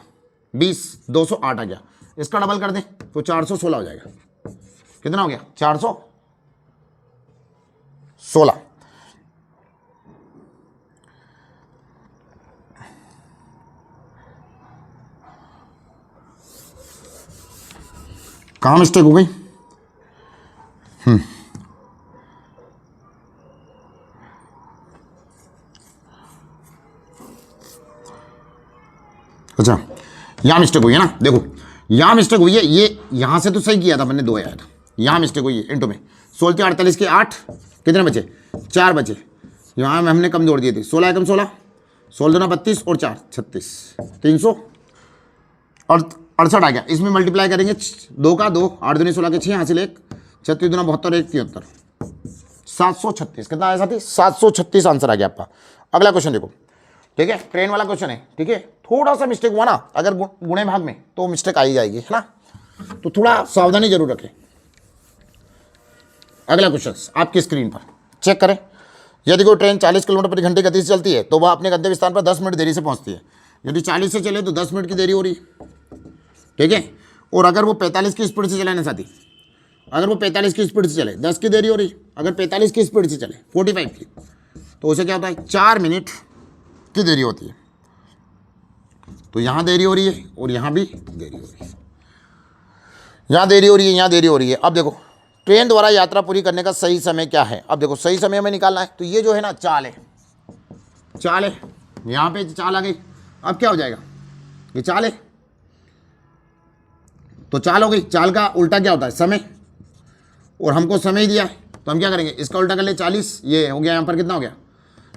Speaker 1: 20, 208 आ गया। इसका डबल कर दें तो 416 हो जाएगा। कितना हो गया, 416। कहाँ मिस्टेक हो गई, अच्छा यहाँ मिस्टेक हुई है ना, देखो यहाँ मिस्टेक हुई है, ये यहाँ से तो सही किया था मैंने, 2 आया था, यहाँ मिस्टेक हुई है इंटू में। 16 48 के 8 कितने बचे, 4 बचे, यहाँ में हमने कम जोड़ दिए थे, 16 एकम 16, 16 दूना 32 और 4 36, 300 और 68 आ गया। इसमें मल्टीप्लाई करेंगे, 2 का 2, 8 दूनी 16 के 6, हासिल 1, 36 दूना 72, 1 73, 736। कितना आया साथी, 736 आंसर आ गया आपका। अगला क्वेश्चन देखो, ठीक है, ट्रेन वाला क्वेश्चन है, ठीक है, थोड़ा सा मिस्टेक हुआ ना अगर गुणे भाग में तो मिस्टेक आ ही जाएगी, है ना, तो थोड़ा सावधानी जरूर रखें। अगला क्वेश्चन आपकी स्क्रीन पर चेक करें, यदि कोई ट्रेन 40 किलोमीटर प्रति घंटे गति से चलती है तो वह अपने गंतव्य स्थान पर 10 मिनट देरी से पहुंचती है। यदि 40 से चले तो 10 मिनट की देरी हो रही है, ठीक है, और अगर वो 45 की स्पीड से चले ना साथी, अगर वो 45 की स्पीड से चले 10 की देरी हो रही, अगर 45 की स्पीड से चले 45 की, तो उसे क्या होता है, 4 मिनट की देरी होती है। तो यहाँ देरी हो रही है और यहाँ भी देरी हो रही है, यहाँ देरी हो रही है, यहाँ देरी हो रही है। अब देखो ट्रेन द्वारा यात्रा पूरी करने का सही समय क्या है, अब देखो सही समय हमें निकालना है, तो ये जो है ना चाल है, चाल है, यहाँ पे चाल आ गई। अब क्या हो जाएगा, ये चाल है तो चाल हो गई, चाल का उल्टा क्या होता है, समय, और हमको समय ही दिया है तो हम क्या करेंगे, इसका उल्टा कर ले, 40, ये हो गया यहाँ पर कितना हो गया,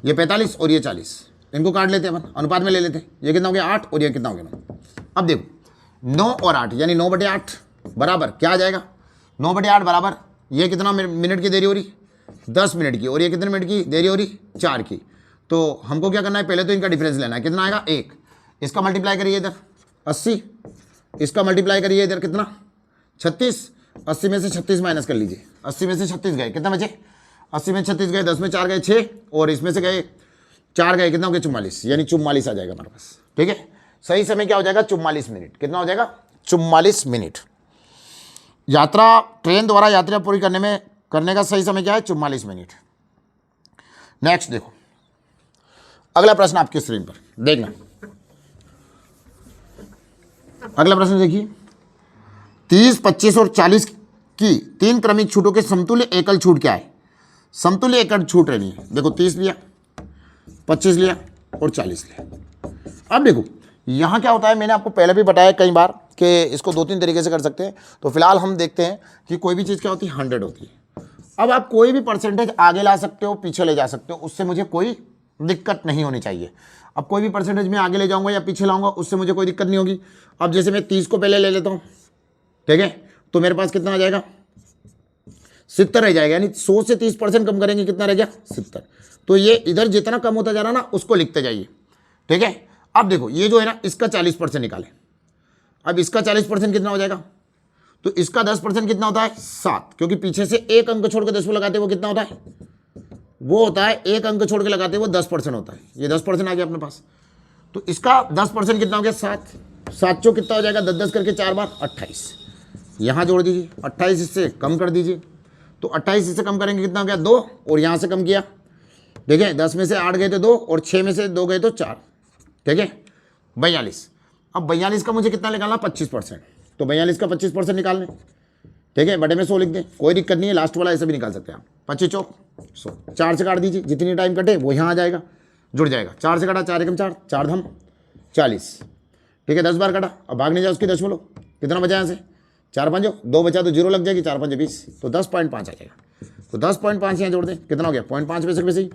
Speaker 1: ये 45 और ये 40, इनको काट लेते हैं अपन, अनुपात में ले लेते हैं, ये कितना हो गया 8 और ये कितना हो गया 9। अब देखो 9 और 8 यानी 9/8 बराबर क्या आ जाएगा, 9/8 बराबर ये कितना मिनट की देरी हो रही, 10 मिनट की, और ये कितने मिनट की देरी हो रही, 4 की। तो हमको क्या करना है, पहले तो इनका डिफरेंस लेना है, कितना आएगा 1, इसका मल्टीप्लाई करिए इधर 80, इसका मल्टीप्लाई करिए इधर कितना 36, 80 में से 36 माइनस कर लीजिए, 80 में से 36 गए, कितना बचे, 80 में 36 गए, 10 में 4 गए 6, और इसमें से गए 4 गए, कितना हो गया 44, यानी 44 आ जाएगा हमारे पास, ठीक है। सही समय क्या हो जाएगा, 44 मिनट, कितना हो जाएगा 44 मिनट। यात्रा ट्रेन द्वारा यात्रा पूरी करने का सही समय क्या है, 44 मिनट। नेक्स्ट देखो अगला प्रश्न आपकी स्क्रीन पर देखना, अगला प्रश्न देखिए, 30, 25 और 40 की 3 क्रमिक छूटों के समतुल्य एकल छूट क्या है, समतुल्य एकल छूट रहनी है। देखो 30 लिया, 25 लिया और 40 लिया। अब देखो यहाँ क्या होता है, मैंने आपको पहले भी बताया कई बार कि इसको 2-3 तरीके से कर सकते हैं। तो फिलहाल हम देखते हैं कि कोई भी चीज़ क्या होती है, 100 होती है। अब आप कोई भी परसेंटेज आगे ला सकते हो, पीछे ले जा सकते हो, उससे मुझे कोई दिक्कत नहीं होनी चाहिए। अब कोई भी परसेंटेज मैं आगे ले जाऊँगा या पीछे लाऊंगा, उससे मुझे कोई दिक्कत नहीं होगी। अब जैसे मैं 30 को पहले ले लेता हूँ, ठीक है, तो मेरे पास कितना आ जाएगा, 70 रह जाएगा, यानी 100 से 30% कम करेंगे, कितना रह गया 70। तो ये इधर जितना कम होता जा रहा ना उसको लिखते जाइए, ठीक है। अब देखो ये जो है ना, इसका 40% निकालें। अब इसका 40% कितना हो जाएगा, तो इसका 10% कितना होता है 7, क्योंकि पीछे से एक अंक छोड़ के 10 को लगाते वो कितना होता है, वो होता है एक अंक छोड़ के लगाते वो 10% होता है। ये 10% आ गया अपने पास, तो इसका 10% कितना हो गया 7, 7 चो कितना हो जाएगा, 10 करके 4 बार 28, यहाँ जोड़ दीजिए, 28 इससे कम कर दीजिए, तो 28 इससे कम करेंगे कितना हो गया 2, और यहाँ से कम किया, ठीक है, 10 में से 8 गए तो 2 और 6 में से 2 गए तो 4, ठीक है, 42। अब 42 का मुझे कितना निकालना 25%, तो 42 का 25% निकाल लें, ठीक है, बड़े में 100 लिख दें, कोई दिक्कत नहीं है, लास्ट वाला ऐसे भी निकाल सकते हैं आप। 25 चौक 100, 4 से काट दीजिए, जितनी टाइम कटे वो यहाँ आ जाएगा, जुड़ जाएगा। 4 से काटा, 4 एकम 4, 4 धम 40, ठीक है, 10 बार काटा, अब भाग नहीं जाए उसकी दशमलव, कितना बचा यहाँ से 4 5 2 बचा तो 0 लग जाएगी, 4 5 20, तो 10.5 आ जाएगा। तो 10.5 यहाँ जोड़ दें, कितना हो गया 0.5 पैसे के वैसे ही,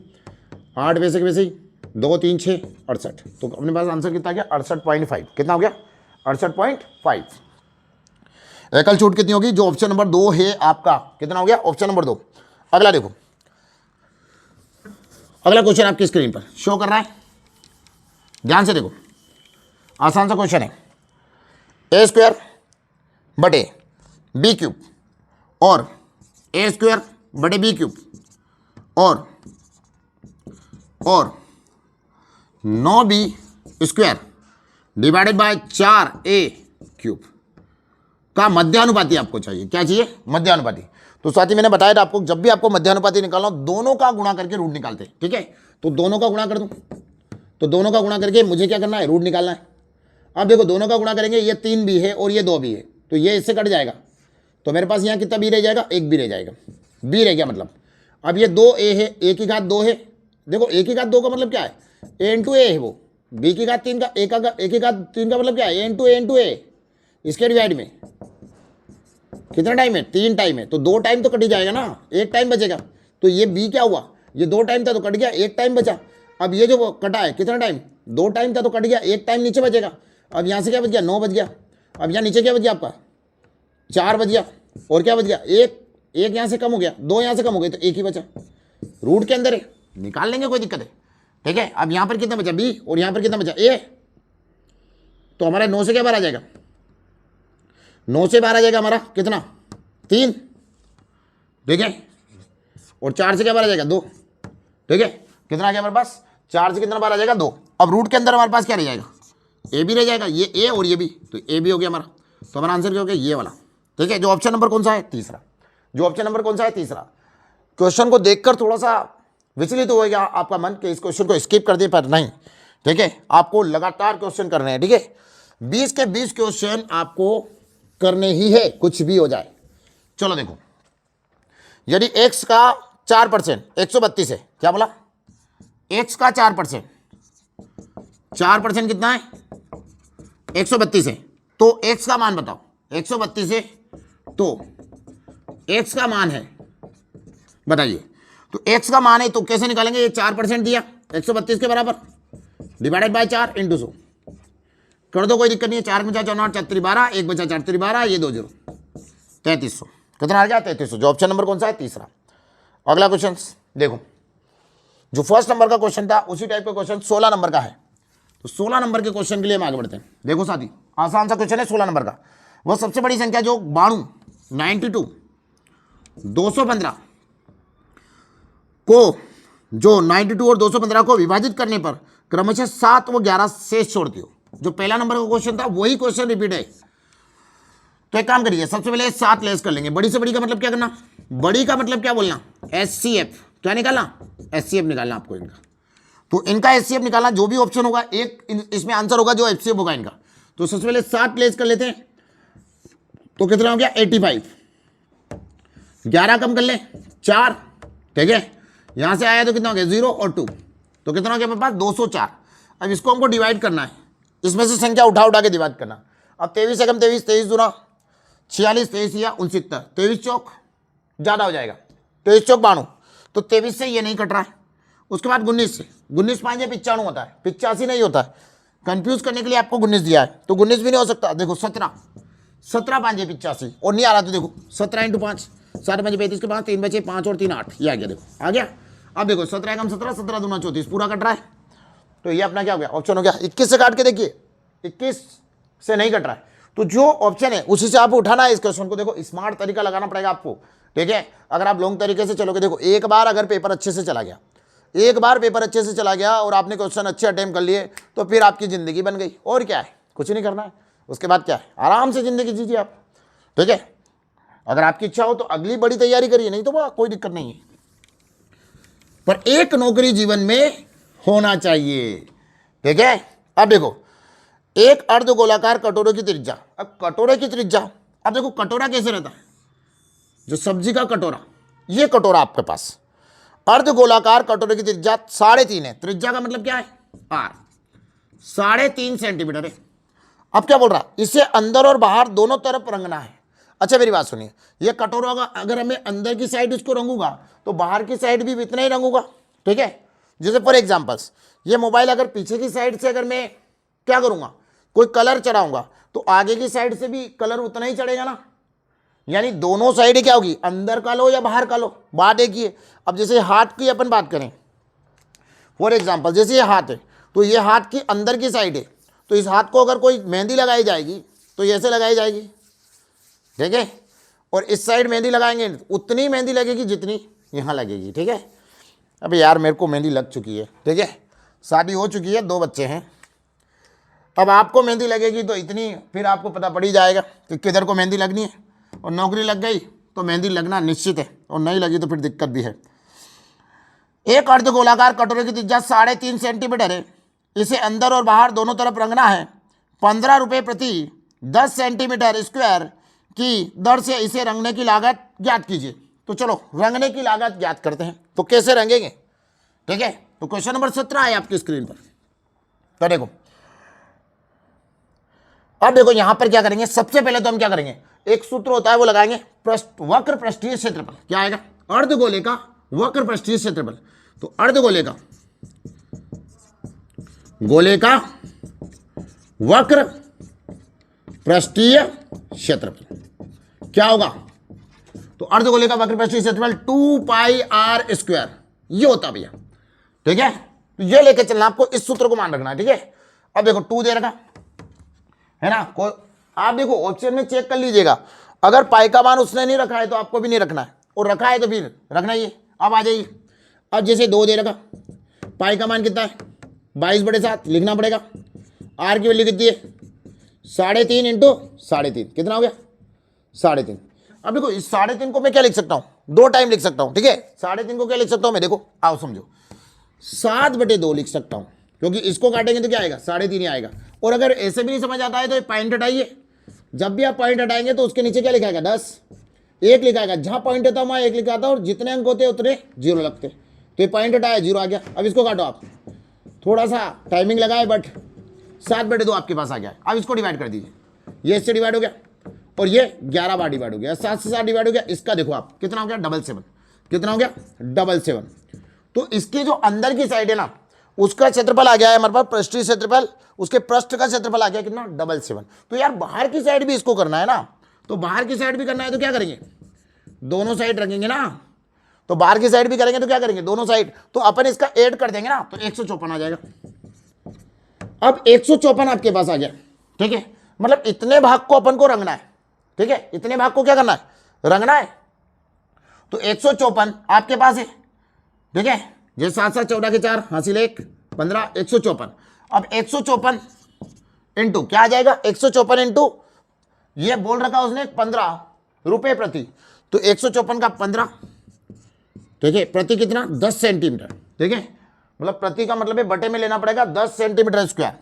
Speaker 1: 8 पैसे के वैसे ही, 2 3 6 68। तो अपने पास आंसर कितना गया 68.5। कितना हो गया 68.5। एकल छूट कितनी होगी, जो ऑप्शन नंबर 2 है आपका, कितना हो गया ऑप्शन नंबर 2। अगला देखो, अगला क्वेश्चन आपकी स्क्रीन पर शो कर रहा है, ध्यान से देखो, आसान सा क्वेश्चन है। ए स्क्वायर बटे बी क्यूब और ए स्क्वायर बटे बी क्यूब और 9b square divided by 4a cube का मध्यानुपाती आपको चाहिए। क्या चाहिए, मध्यानुपाती। तो साथ ही मैंने बताया था आपको, जब भी आपको मध्यानुपाती निकालना हो दोनों का गुणा करके रूट निकालते हैं, ठीक है। तो दोनों का गुणा कर दूं, तो दोनों का गुणा करके मुझे क्या करना है, रूट निकालना है। अब देखो दोनों का गुणा करेंगे, ये 3 भी है और ये 2 भी है, तो ये इससे कट जाएगा, तो मेरे पास यहाँ कितना बी रह जाएगा, 1 बी रह जाएगा, बी रह गया। मतलब अब ये 2a है, a की घात 2 है, देखो a की घात 2 का मतलब क्या है, a इंटू ए है, वो b की घात 3 का a की घात 3 का मतलब क्या है, a इंटू ए। इसके डिवाइड में कितना टाइम है, 3 टाइम है, तो 2 टाइम तो कट ही जाएगा ना, 1 टाइम बचेगा। तो ये b क्या हुआ, ये 2 टाइम था तो कट गया, 1 टाइम बचा। अब ये जो कटा है कितना टाइम, 2 टाइम था तो कट गया, 1 टाइम नीचे बचेगा। अब यहाँ से क्या बच गया, 9 बच गया। अब यहाँ नीचे क्या बच गया आपका, 4 बच गया, और क्या बच गया, एक यहाँ से कम हो गया, 2 यहाँ से कम हो गए, तो 1 ही बचा। रूट के अंदर है, निकाल लेंगे, कोई दिक्कत है, ठीक है। अब यहाँ पर कितना बचा b और यहाँ पर कितना बचा a, तो हमारा 9 से क्या बाहर आ जाएगा, 9 से बाहर आ जाएगा हमारा कितना 3, ठीक है, और 4 से क्या बाहर आ जाएगा 2, ठीक है। कितना आ गया हमारे पास, 4 से कितना बाहर आ जाएगा 2। अब रूट के अंदर हमारे पास क्या रह जाएगा, ए भी रह जाएगा, ये ए और ये भी, तो ए भी हो गया हमारा। तो हमारा आंसर क्या हो गया, ये वाला, ठीक है। जो ऑप्शन नंबर कौन सा है, तीसरा। जो ऑप्शन नंबर कौन सा है, तीसरा। क्वेश्चन को देखकर थोड़ा सा विचलित होएगा आपका मन कि इस क्वेश्चन को स्किप कर दे, पर नहीं, ठीक है। आपको लगातार क्वेश्चन करने हैं, ठीक है। 20 के 20 क्वेश्चन आपको करने ही है, कुछ भी हो जाए। चलो देखो, यदि x का 4% 132 है, क्या बोला, x का 4% कितना है, 132 है, तो x का मान बताओ, 132 है तो x का मान है, बताइए। तो x का मान है तो कैसे निकालेंगे, ये 4% दिया 132 के बराबर, डिवाइडेड बाय 4 इंटू 100 कर दो, कोई दिक्कत नहीं है। 4 में 4 4 4 12, 1 बचा 4 12, ये 2 0 3300, कितना आ गया 3300। जो ऑप्शन नंबर कौन सा है, तीसरा। अगला क्वेश्चन देखो, जो फर्स्ट नंबर का क्वेश्चन था उसी टाइप का क्वेश्चन 16 नंबर का है। तो 16 नंबर के क्वेश्चन के लिए हम आगे बढ़ते हैं। देखो साथी, आसान सा क्वेश्चन है 16 नंबर का। वह सबसे बड़ी संख्या जो 92 92 215 को, जो 92 और 215 को विभाजित करने पर क्रमशः 7 व 11 शेष छोड़ती हो। जो पहला नंबर का क्वेश्चन था वही क्वेश्चन रिपीट है। तो एक काम करिए, सबसे पहले 7 लेस कर लेंगे। बड़ी से बड़ी का मतलब क्या करना, बड़ी का मतलब क्या बोलना, HCF। क्या निकालना, HCF निकालना आपको इनका। तो इनका HCF निकालना, जो भी ऑप्शन होगा एक इसमें आंसर होगा जो HCF होगा इनका। तो सबसे पहले 7 लेस कर लेते हैं, तो कितना हो गया 85। 11 कम कर ले 4, ठीक है। यहां से आया तो कितना हो गया 0 और 2, तो कितना हो गया मेरे पास 204। अब इसको हमको डिवाइड करना है, इसमें से संख्या उठा उठा के डिवाइड करना। अब 23 एकम 23, 23 दूना 46, 23 या 69, 23 चौक ज़्यादा हो जाएगा, 23 चौक 92, तो 23 से ये नहीं कट रहा है। उसके बाद 19 से, 19 5 95 होता है, 85 नहीं होता है। कंफ्यूज करने के लिए आपको 19 दिया है, तो 19 भी नहीं हो सकता। देखो 17 5 85, और नहीं आ रहा तो देखो 17 इंटू 5, 7 5 35 के 5, 3 बचे 5 और 3 8, ये आ गया, देखो आ गया। अब देखो 17 एकम 17, 17 दूना 34, पूरा कट रहा है। तो ये अपना क्या हो गया, ऑप्शन हो गया। 21 से काट के देखिए, 21 से नहीं कट रहा है, तो जो ऑप्शन है उसी से आप उठाना है इस क्वेश्चन को। देखो स्मार्ट तरीका लगाना पड़ेगा आपको, ठीक है। अगर आप लॉन्ग तरीके से चलोगे, देखो एक बार अगर पेपर अच्छे से चला गया, एक बार पेपर अच्छे से चला गया और आपने क्वेश्चन अच्छे अटेम्प्ट कर लिए, तो फिर आपकी ज़िंदगी बन गई। और क्या है, कुछ नहीं करना है। उसके बाद क्या है, आराम से ज़िंदगी जीजिए आप, ठीक है। अगर आपकी इच्छा हो तो अगली बड़ी तैयारी करिए, नहीं तो वह कोई दिक्कत नहीं है। पर एक नौकरी जीवन में होना चाहिए, ठीक है। अब देखो, एक अर्धगोलाकार कटोरे की त्रिज्या, अब कटोरे की त्रिज्या, अब देखो कटोरा कैसे रहता है, जो सब्जी का कटोरा, ये कटोरा आपके पास, अर्धगोलाकार कटोरे की त्रिज्या 3.5 है। त्रिज्या का मतलब क्या है, R, 3.5 सेंटीमीटर है। अब क्या बोल रहा है, इसे अंदर और बाहर दोनों तरफ रंगना है। अच्छा मेरी बात सुनिए, ये कटोरा का अगर मैं अंदर की साइड इसको रंगूंगा तो बाहर की साइड भी इतना ही रंगूंगा, ठीक है। जैसे फॉर एग्जांपल्स ये मोबाइल अगर पीछे की साइड से अगर मैं क्या करूंगा, कोई कलर चढ़ाऊंगा तो आगे की साइड से भी कलर उतना ही चढ़ेगा ना, यानी दोनों साइड क्या होगी, अंदर का लो या बाहर का लो, बात एक ही है। अब जैसे हाथ की अपन बात करें, फॉर एग्जाम्पल जैसे ये हाथ है तो ये हाथ की अंदर की साइड है, तो इस हाथ को अगर कोई मेहंदी लगाई जाएगी तो ये ऐसे लगाई जाएगी, ठीक है। और इस साइड मेहंदी लगाएंगे उतनी मेहंदी लगेगी जितनी यहाँ लगेगी, ठीक है। अब यार मेरे को मेहंदी लग चुकी है, ठीक है, शादी हो चुकी है, 2 बच्चे हैं, अब आपको मेहंदी लगेगी तो इतनी, फिर आपको पता पड़ ही जाएगा कि किधर को मेहंदी लगनी है। और नौकरी लग गई तो मेहंदी लगना निश्चित है, और नहीं लगी तो फिर दिक्कत भी है। एक अर्धगोलाकार कटोरे की त्रिज्या 3.5 सेंटीमीटर है, इसे अंदर और बाहर दोनों तरफ रंगना है। 15 रुपये प्रति 10 सेंटीमीटर स्क्वायर की दर से इसे रंगने की लागत ज्ञात कीजिए। तो चलो रंगने की लागत ज्ञात करते हैं, तो कैसे रंगेंगे, ठीक है। तो क्वेश्चन नंबर 17 है आपकी स्क्रीन पर, तो देखो अब देखो यहां पर क्या करेंगे, सबसे पहले तो हम क्या करेंगे, एक सूत्र होता है वो लगाएंगे, वक्र पृष्ठीय क्षेत्रफल, क्या आएगा, अर्धगोले का वक्र पृष्ठीय क्षेत्रफल। तो अर्धगोले का वक्र पृष्ठीय क्षेत्रफल क्या होगा, तो अर्धगोले का वक्र पृष्ठीय क्षेत्रफल 2 पाई आर स्क्वायर, ये होता भैया, ठीक है। तो ये लेके चलना, आपको इस सूत्र को मान रखना है, ठीक है। अब देखो 2 दे रखा है ना, कोई आप देखो ऑप्शन में चेक कर लीजिएगा, अगर पाई का मान उसने नहीं रखा है तो आपको भी नहीं रखना है, और रखा है तो फिर रखना ही है। अब आ जाइए, अब जैसे 2 दे रखा, पाई का मान कितना है 22/7 लिखना पड़ेगा, आर की वैल्यू कितनी है 3.5 इंटू 3.5, कितना हो गया 3.5। अब देखो इस 3.5 को मैं क्या लिख सकता हूँ, 2 टाइम लिख सकता हूँ, ठीक है। 3.5 को क्या लिख सकता हूँ मैं, देखो आओ समझो, 7/2 लिख सकता हूँ, क्योंकि इसको काटेंगे तो क्या आएगा 3.5 ही आएगा। और अगर ऐसे भी नहीं समझ आता है तो पॉइंट हटाइए, जब भी आप पॉइंट हटाएंगे तो उसके नीचे क्या लिखा है 10, 1 लिखा है, जहां पॉइंट होता है वहां 1 लिखा था, और जितने अंक होते उतने 0 लगते। तो ये पॉइंट हटाया 0 आ गया। अब इसको काटो आप, थोड़ा सा टाइमिंग लगाए, बट 7/2 आपके पास आ गया। अब इसको डिवाइड कर दीजिए, ये इससे डिवाइड हो गया और ये 11 बार डिवाइड हो गया, 7 से 7 डिवाइड हो गया। इसका देखो आप कितना हो गया 777, कितना हो गया 777। तो इसके जो अंदर की साइड है ना उसका क्षेत्रफल आ गया है हमारे पास पृष्ठीय क्षेत्रफल, उसके पृष्ठ का क्षेत्रफल आ गया कितना 777। तो यार बाहर की साइड भी इसको करना है ना, तो बाहर की साइड भी करना है तो क्या करेंगे, दोनों साइड रखेंगे ना। तो बाहर की साइड भी करेंगे तो क्या करेंगे, दोनों साइड, तो अपन इसका ऐड कर देंगे ना, तो 154 आ जाएगा। अब 154 आपके पास आ गया, ठीक है। मतलब इतने भाग को अपन को रंगना है, ठीक है, इतने भाग को क्या करना है, रंगना है। तो 154 आपके पास है, ठीक है। ये 7 7 14 के 4 हासिल 1 15 154। अब 154 इंटू क्या आ जाएगा, 154 इंटू ये बोल रखा उसने 15 रुपए प्रति, तो 154 का 15, ठीक है, प्रति कितना 10 सेंटीमीटर, ठीक है। मतलब प्रति का मतलब है बटे में लेना पड़ेगा 10 सेंटीमीटर स्क्वायर।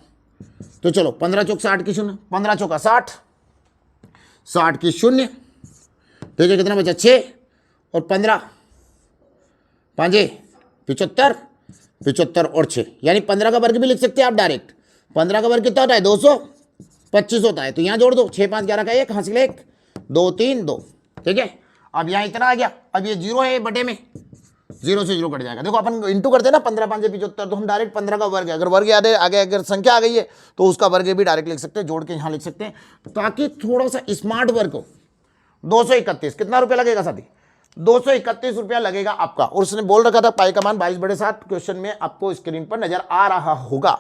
Speaker 1: तो चलो 15 चौक 60 की 0, 15 चौका 60, 60 की 0, ठीक है, कितना बचा 6 और 15 5 75, 75 और 6, यानी 15 का वर्ग भी लिख सकते हैं आप डायरेक्ट। 15 का वर्ग कितना होता है 225 होता है, तो यहाँ जोड़ दो 6 5 11 का 1 हासिल 1 2 3 2, ठीक है। अब यहाँ इतना आ गया, अब ये 0 है बटे में, 0 से 0 कट जाएगा। देखो अपन इंटू करते हैं ना 15 5 75, तो हम डायरेक्ट 15 का वर्ग है, अगर वर्ग याद है आगे अगर संख्या आ गई है तो उसका वर्ग भी डायरेक्ट लिख सकते हैं, जोड़ के यहाँ लिख सकते हैं, ताकि थोड़ा सा स्मार्ट वर्क हो। 231 कितना रुपया लगेगा साथी, 231 रुपया लगेगा आपका। और उसने बोल रखा था पाई का मान 22/7, क्वेश्चन में आपको स्क्रीन पर नजर आ रहा होगा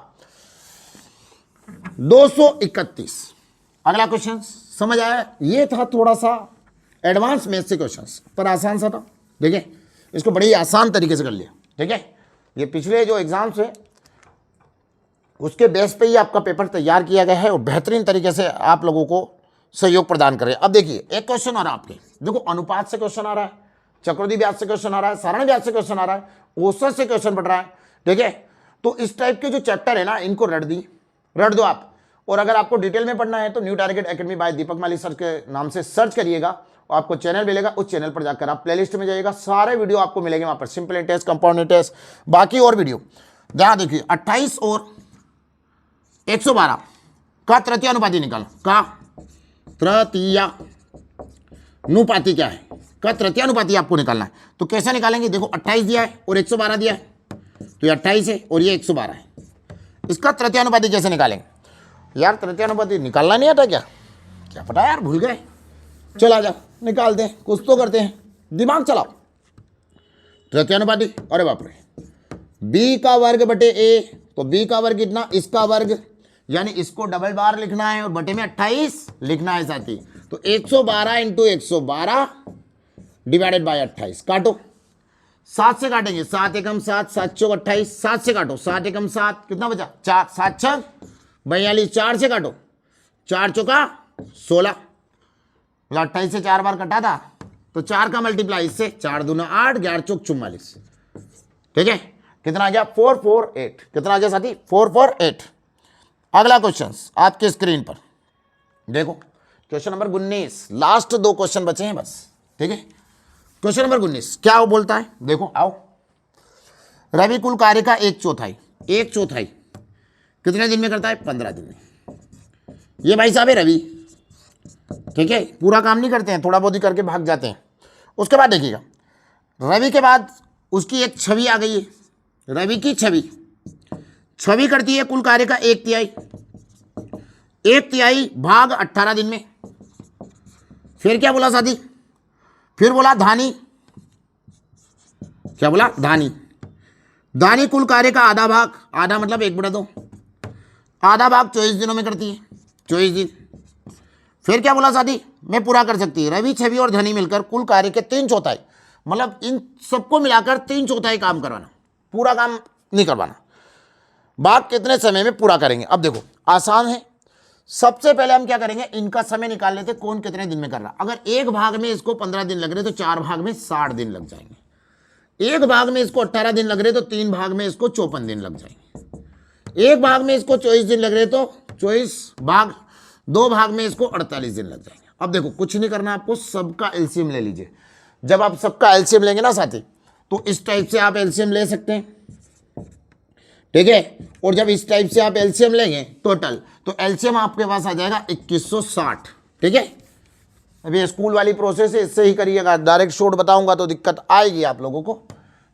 Speaker 1: 231। अगला क्वेश्चन समझ आया, ये था थोड़ा सा एडवांस मैथ से क्वेश्चन, पर आसान सा था, देखिए इसको बड़ी आसान तरीके से कर लिया, ठीक है। ये पिछले जो एग्जाम्स है उसके बेस पे ही आपका पेपर तैयार किया गया है और बेहतरीन तरीके से आप लोगों को सहयोग प्रदान करें। अब देखिए एक क्वेश्चन आ रहा है आपके, देखो अनुपात से क्वेश्चन आ रहा है, चक्रवृद्धि ब्याज से क्वेश्चन आ रहा है, साधारण ब्याज से क्वेश्चन आ रहा है, औसत से क्वेश्चन पढ़ रहा है, ठीक है। तो इस टाइप के जो चैप्टर है ना इनको रट दो आप। और अगर आपको डिटेल में पढ़ना है तो न्यू टारगेट एकेडमी बाय दीपक माली सर के नाम से सर्च करिएगा और आपको चैनल मिलेगा, उस चैनल पर जाकर आप प्लेलिस्ट में जाइएगा, सारे वीडियो आपको मिलेंगे वहां पर, सिंपल टेस्ट, कंपाउंड टेस्ट, बाकी और वीडियो। जहां देखिए 28 और 112 का तृतीय अनुपाती निकालो, का तृतीय अनुपाती क्या है, का तृतीयानुपाती आपको निकालना है। तो कैसे निकालेंगे, देखो 28 दिया है और 112 दिया है, तो ये 28 है और ये 112 है, इसका तृतीयानुपाती कैसे निकालेंगे। यार तृतीयानुपाती निकालना नहीं आता क्या, क्या पता यार भूल गए, चला जाओ निकालते हैं, कुछ तो करते हैं, दिमाग चलाओ। तृतीयानुपाती, अरे बाप रे, b का वर्ग बटे a, तो b का वर्ग कितना, इसका वर्ग, यानी इसको डबल बार लिखना है और बटे में 28 लिखना है साथी। तो 112 इंटू 112 डिवाइडेड बाय 28, काटो 7 से काटेंगे, 7 एकम 7, 7 चौक 28, 7 से काटो, 7 एकम 7, कितना बचा 4, 7 छः 42, 4 से काटो, 4 चौका 16, 28 से 4 बार कटा था, तो 4 का मल्टीप्लाई इससे, 4 दूना 8, 11 चौक 44, ठीक है, कितना आ गया 448, कितना आ गया साथी 448। अगला क्वेश्चन आपके स्क्रीन पर देखो, क्वेश्चन नंबर 19, लास्ट 2 क्वेश्चन बचे हैं बस, ठीक है। क्वेश्चन नंबर 19 क्या वो बोलता है, देखो आओ, रवि कुल कार्य का 1/4, 1/4 कितने दिन में करता है, 15 दिन में। ये भाई साहब है रवि, ठीक है, पूरा काम नहीं करते हैं, थोड़ा बहुत ही करके भाग जाते हैं। उसके बाद देखिएगा, रवि के बाद उसकी एक छवि आ गई है, रवि की छवि करती है कुल कार्य का 1/3, 1/3 भाग 18 दिन में। फिर क्या बोला साथी, फिर बोला धानी, क्या बोला धानी कुल कार्य का आधा भाग, आधा मतलब 1/2, आधा भाग 24 दिनों में करती है, 24 दिन। फिर क्या बोला साथी, मैं पूरा कर सकती है, रवि छवि और धनी मिलकर कुल कार्य के 3/4, मतलब इन सबको मिलाकर 3/4 काम करवाना, पूरा काम नहीं करवाना। भाग कितने समय में पूरा करेंगे, अब देखो आसान है, सबसे पहले हम क्या करेंगे, इनका समय निकाल लेते, कौन कितने दिन में कर रहा। अगर एक भाग में इसको 15 दिन लग रहे तो 4 भाग में 60 दिन लग जाएंगे, एक भाग में इसको 18 दिन लग रहे तो 3 भाग में इसको 54 दिन लग जाएंगे, एक भाग में इसको 24 दिन लग रहे तो 2 भाग में इसको 48 दिन लग जाएंगे। अब देखो कुछ नहीं करना आपको, सबका एलसीएम ले लीजिए। जब आप सबका एलसीएम लेंगे ना साथी, तो इस टाइप से आप एलसीएम ले सकते हैं, ठीक है। और जब इस टाइप से आप एलसीएम लेंगे टोटल, तो एलसीएम आपके पास आ जाएगा 2160, ठीक है। अभी स्कूल वाली प्रोसेस है, इससे ही करिएगा, डायरेक्ट शॉर्ट बताऊंगा तो दिक्कत आएगी आप लोगों को।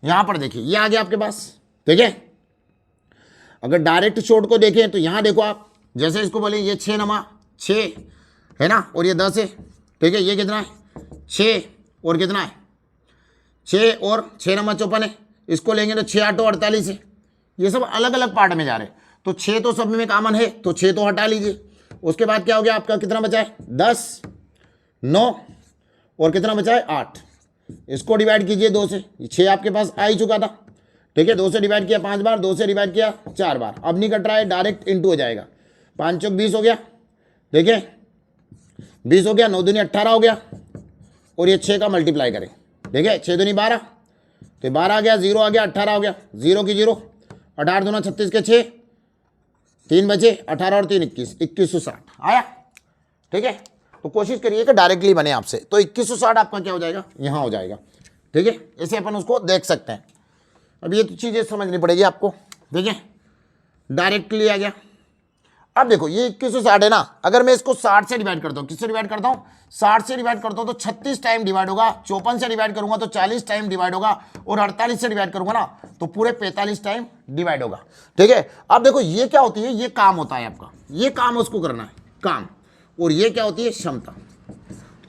Speaker 1: यहां पर देखिए ये आ गया आपके पास, ठीक है। अगर डायरेक्ट शॉर्ट को देखें तो यहां देखो आप, जैसे इसको बोले ये 6 है ना, और ये 10 है, ठीक है। ये कितना है 6 और कितना है 6 और 6 नमा 54 है, इसको लेंगे तो 6 8 48 है। ये सब अलग अलग पार्ट में जा रहे हैं, तो 6 तो सब में कॉमन है, तो 6 तो हटा लीजिए। उसके बाद क्या हो गया आपका, कितना बचा है 10 9 और कितना बचा है 8, इसको डिवाइड कीजिए 2 से, 6 आपके पास आ ही चुका था, ठीक है। 2 से डिवाइड किया 5 बार, 2 से डिवाइड किया 4 बार, अब नहीं कट रहा है, डायरेक्ट इंटू हो जाएगा। 5 चौक 20 हो गया, ठीक है, 20 हो गया, 9 दूनी 18 हो गया, और ये 6 का मल्टीप्लाई करें, ठीक है, 6 दूनी 12, तो 12 आ गया, 0 आ गया, 18 हो गया, 0 की 0, 18 दूना 36 के 6, 3 बचे, 18 और 3 21, 2160 आया, ठीक है। तो कोशिश करिए कि डायरेक्टली बने आपसे, तो 2160 आपका क्या हो जाएगा, यहाँ हो जाएगा, ठीक है। ऐसे अपन उसको देख सकते हैं। अब ये तो चीज़ें समझनी पड़ेगी आपको, ठीक है, डायरेक्टली आ गया। अब देखो ये 2160 है ना, अगर मैं इसको 60 से डिवाइड करता हूँ, किससे डिवाइड करता हूँ 60 से डिवाइड करता हूँ तो 36 टाइम डिवाइड होगा, 54 से डिवाइड करूंगा तो 40 टाइम डिवाइड होगा, और 48 से डिवाइड करूंगा ना तो पूरे 45 टाइम डिवाइड होगा, ठीक है। अब देखो ये क्या होती है, ये काम होता है आपका, ये काम उसको करना है काम, और ये क्या होती है क्षमता।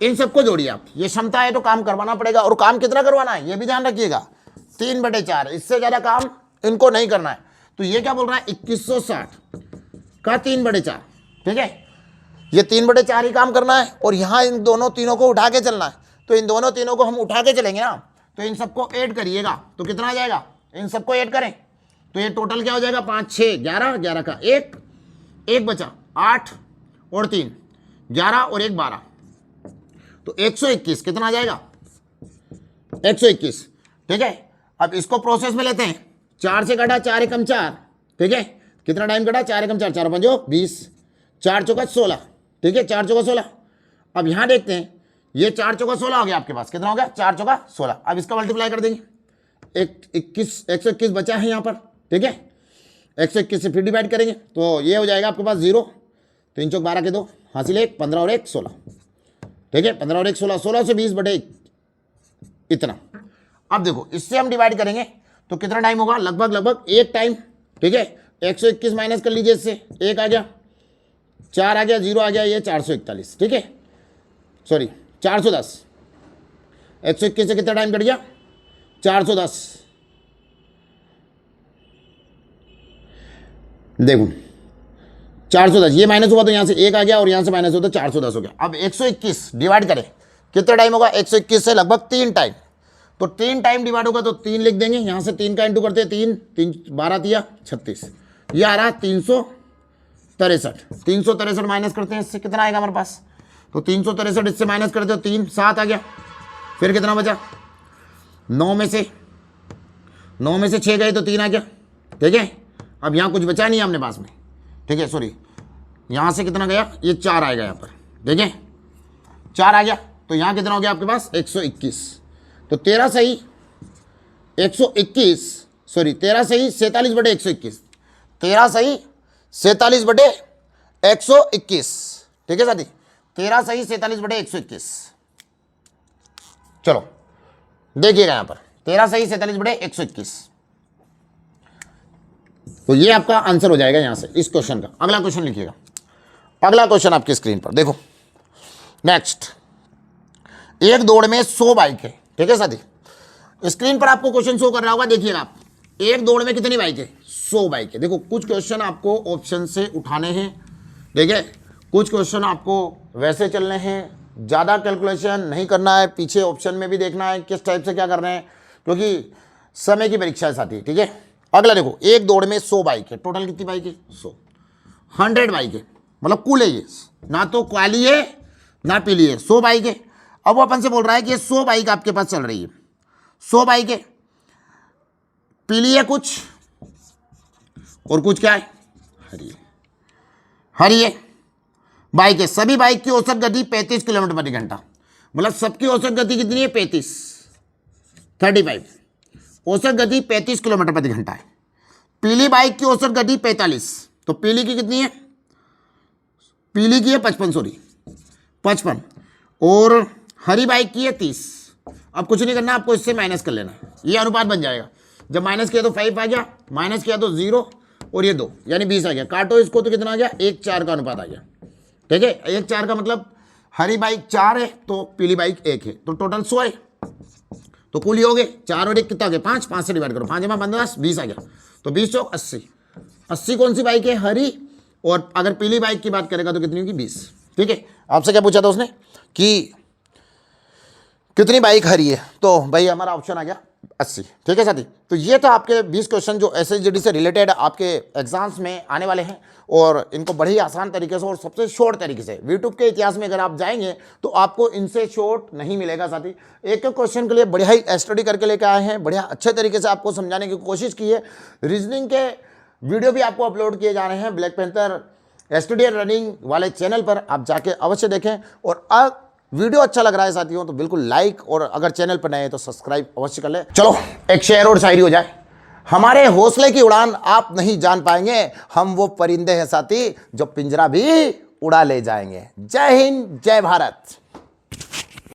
Speaker 1: इन सबको जोड़िए आप, ये क्षमता है तो काम करवाना पड़ेगा, और काम कितना करवाना है ये भी ध्यान रखिएगा, 3/4, इससे ज्यादा काम इनको नहीं करना है। तो ये क्या बोल रहा है 2160 का 3/4, ठीक है, ये 3/4 ही काम करना है, और यहाँ इन दोनों तीनों को उठा के चलना है। तो इन दोनों तीनों को हम उठा के चलेंगे ना, तो इन सबको ऐड करिएगा, तो कितना आ जाएगा, इन सबको ऐड करें तो ये टोटल क्या हो जाएगा 5 6 11, 11 का 1 बचा, 8 और 3 11 और 1 12, तो 121 कितना आ जाएगा 121, ठीक है। अब इसको प्रोसेस में लेते हैं, 4 से काटा 4 एकम 4, ठीक है, कितना टाइम कटा 4 एकम 4, 4 5 20, 4 चौका 16, ठीक है, 4 चौका 16। अब यहाँ देखते हैं, ये 4 चौका 16 हो गया आपके पास, कितना हो गया 4 चौका 16। अब इसका मल्टीप्लाई कर देंगे, 121 बचा है यहाँ पर, ठीक है, 121 से फिर डिवाइड करेंगे तो ये हो जाएगा आपके पास 0, 3 चौक 12 के 2 हासिल 1, 15 और 1 16, ठीक है, 15 और 1 16, 16 से 20 बटे इतना। अब देखो इससे हम डिवाइड करेंगे तो कितना टाइम होगा, लगभग एक टाइम। ठीक है, 121 माइनस कर लीजिए इससे, 1 आ गया, 4 आ गया, 0 आ गया, ये 441। ठीक है, सॉरी 410। 121 से कितना टाइम कट गया, 410। देखो 410, ये माइनस हुआ तो यहाँ से 1 आ गया और यहाँ से माइनस हुआ तो 410 हो गया। अब 121 डिवाइड करें, कितना टाइम होगा, 121 से लगभग 3 टाइम। तो 3 टाइम डिवाइड होगा तो 3 लिख देंगे, यहाँ से 3 का इंटू करते हैं, 3 12 दिया 36, ये आ रहा 363। 363 माइनस करते हैं इससे, कितना आएगा हमारे पास, तो 363 इससे माइनस करते हो 3, 7 आ गया। फिर कितना बचा, 9 में से 6 गए तो 3 आ गया। ठीक है, अब यहाँ कुछ बचा नहीं है अपने पास में। ठीक है, सॉरी यहाँ से कितना गया, ये 4 आएगा यहाँ पर। ठीक है, 4 आ गया तो यहाँ कितना हो गया आपके पास, 121। तो 13 सही 121, सॉरी 13 सही 47 बटे 121, 13 सही 47 बटे 121। ठीक है साथी, 13 सही 47 बटे 121। चलो देखिएगा यहाँ पर 13 सही 47 बटे 121। तो ये आपका आंसर हो जाएगा यहाँ से इस क्वेश्चन का। अगला क्वेश्चन लिखिएगा, अगला क्वेश्चन आपकी स्क्रीन पर देखो। नेक्स्ट, एक दौड़ में 100 बाइक है। ठीक है साथी, स्क्रीन पर आपको क्वेश्चन शो कर रहा होगा, देखिएगा आप। एक दौड़ में कितनी बाइक है, 100 बाइक है। देखो कुछ क्वेश्चन आपको ऑप्शन से उठाने हैं, ठीक है, कुछ क्वेश्चन आपको वैसे चलने हैं, ज़्यादा कैलकुलेशन नहीं करना है, पीछे ऑप्शन में भी देखना है किस टाइप से क्या कर रहे हैं, क्योंकि समय की परीक्षा है साथी। ठीक है, अगला देखो, एक दौड़ में 100 बाइक है। टोटल कितनी बाइक है, 100, 100 बाइक है, मतलब कुल है ये, ना तो काली है ना पीली है, 100 बाइक है। अब वो अपन से बोल रहा है कि 100 बाइक आपके पास चल रही है, 100 बाइक है, पीली है कुछ और कुछ क्या है, हरी है, हरी है बाइक है। सभी बाइक की औसत गति 35 किलोमीटर प्रति घंटा, मतलब सबकी औसत गति कितनी है, 35 औसत गति 35 किलोमीटर प्रति घंटा है। पीली बाइक की औसत गति 45, तो पीली की कितनी है, पीली की है 55 और हरी बाइक की है 30। अब कुछ नहीं करना, आपको इससे माइनस कर लेना, ये अनुपात बन जाएगा। जब माइनस किया तो 5 आ गया, माइनस किया तो 0 और ये 2 यानी 20 आ गया। काटो इसको तो कितना आ गया, 1:4 का अनुपात आ गया। ठीक है, 1:4 का मतलब हरी बाइक 4 है तो पीली बाइक 1 है, तो टोटल 100 है। तो कुल ही हो गए 4 और 1 कितना हो गया, 5, 5 से डिवाइड करो, 5 में 15 20 आ गया। तो 20 चौक 80, 80 कौन सी बाइक है, हरी, और अगर पीली बाइक की बात करेगा तो कितनी होगी, 20। ठीक है, आपसे क्या पूछा था उसने कि कितनी बाइक हरी है, तो भाई हमारा ऑप्शन आ गया 80। ठीक है साथी, तो ये तो आपके 20 क्वेश्चन जो SSGD से रिलेटेड आपके एग्जाम्स में आने वाले हैं, और इनको बड़ी आसान तरीके से और सबसे शॉर्ट तरीके से यूट्यूब के इतिहास में अगर आप जाएंगे तो आपको इनसे शॉर्ट नहीं मिलेगा साथी। एक एक क्वेश्चन के लिए बढ़िया ही स्टडी करके लेके आए हैं, बढ़िया अच्छे तरीके से आपको समझाने की कोशिश की है। रीजनिंग के वीडियो भी आपको अपलोड किए जा रहे हैं black panther study and running वाले चैनल पर, आप जाके अवश्य देखें। और वीडियो अच्छा लग रहा है साथियों तो बिल्कुल लाइक, और अगर चैनल पर नए हैं तो सब्सक्राइब अवश्य कर ले। चलो एक शेर और शायरी हो जाए। हमारे हौसले की उड़ान आप नहीं जान पाएंगे, हम वो परिंदे हैं साथी जो पिंजरा भी उड़ा ले जाएंगे। जय हिंद, जय भारत।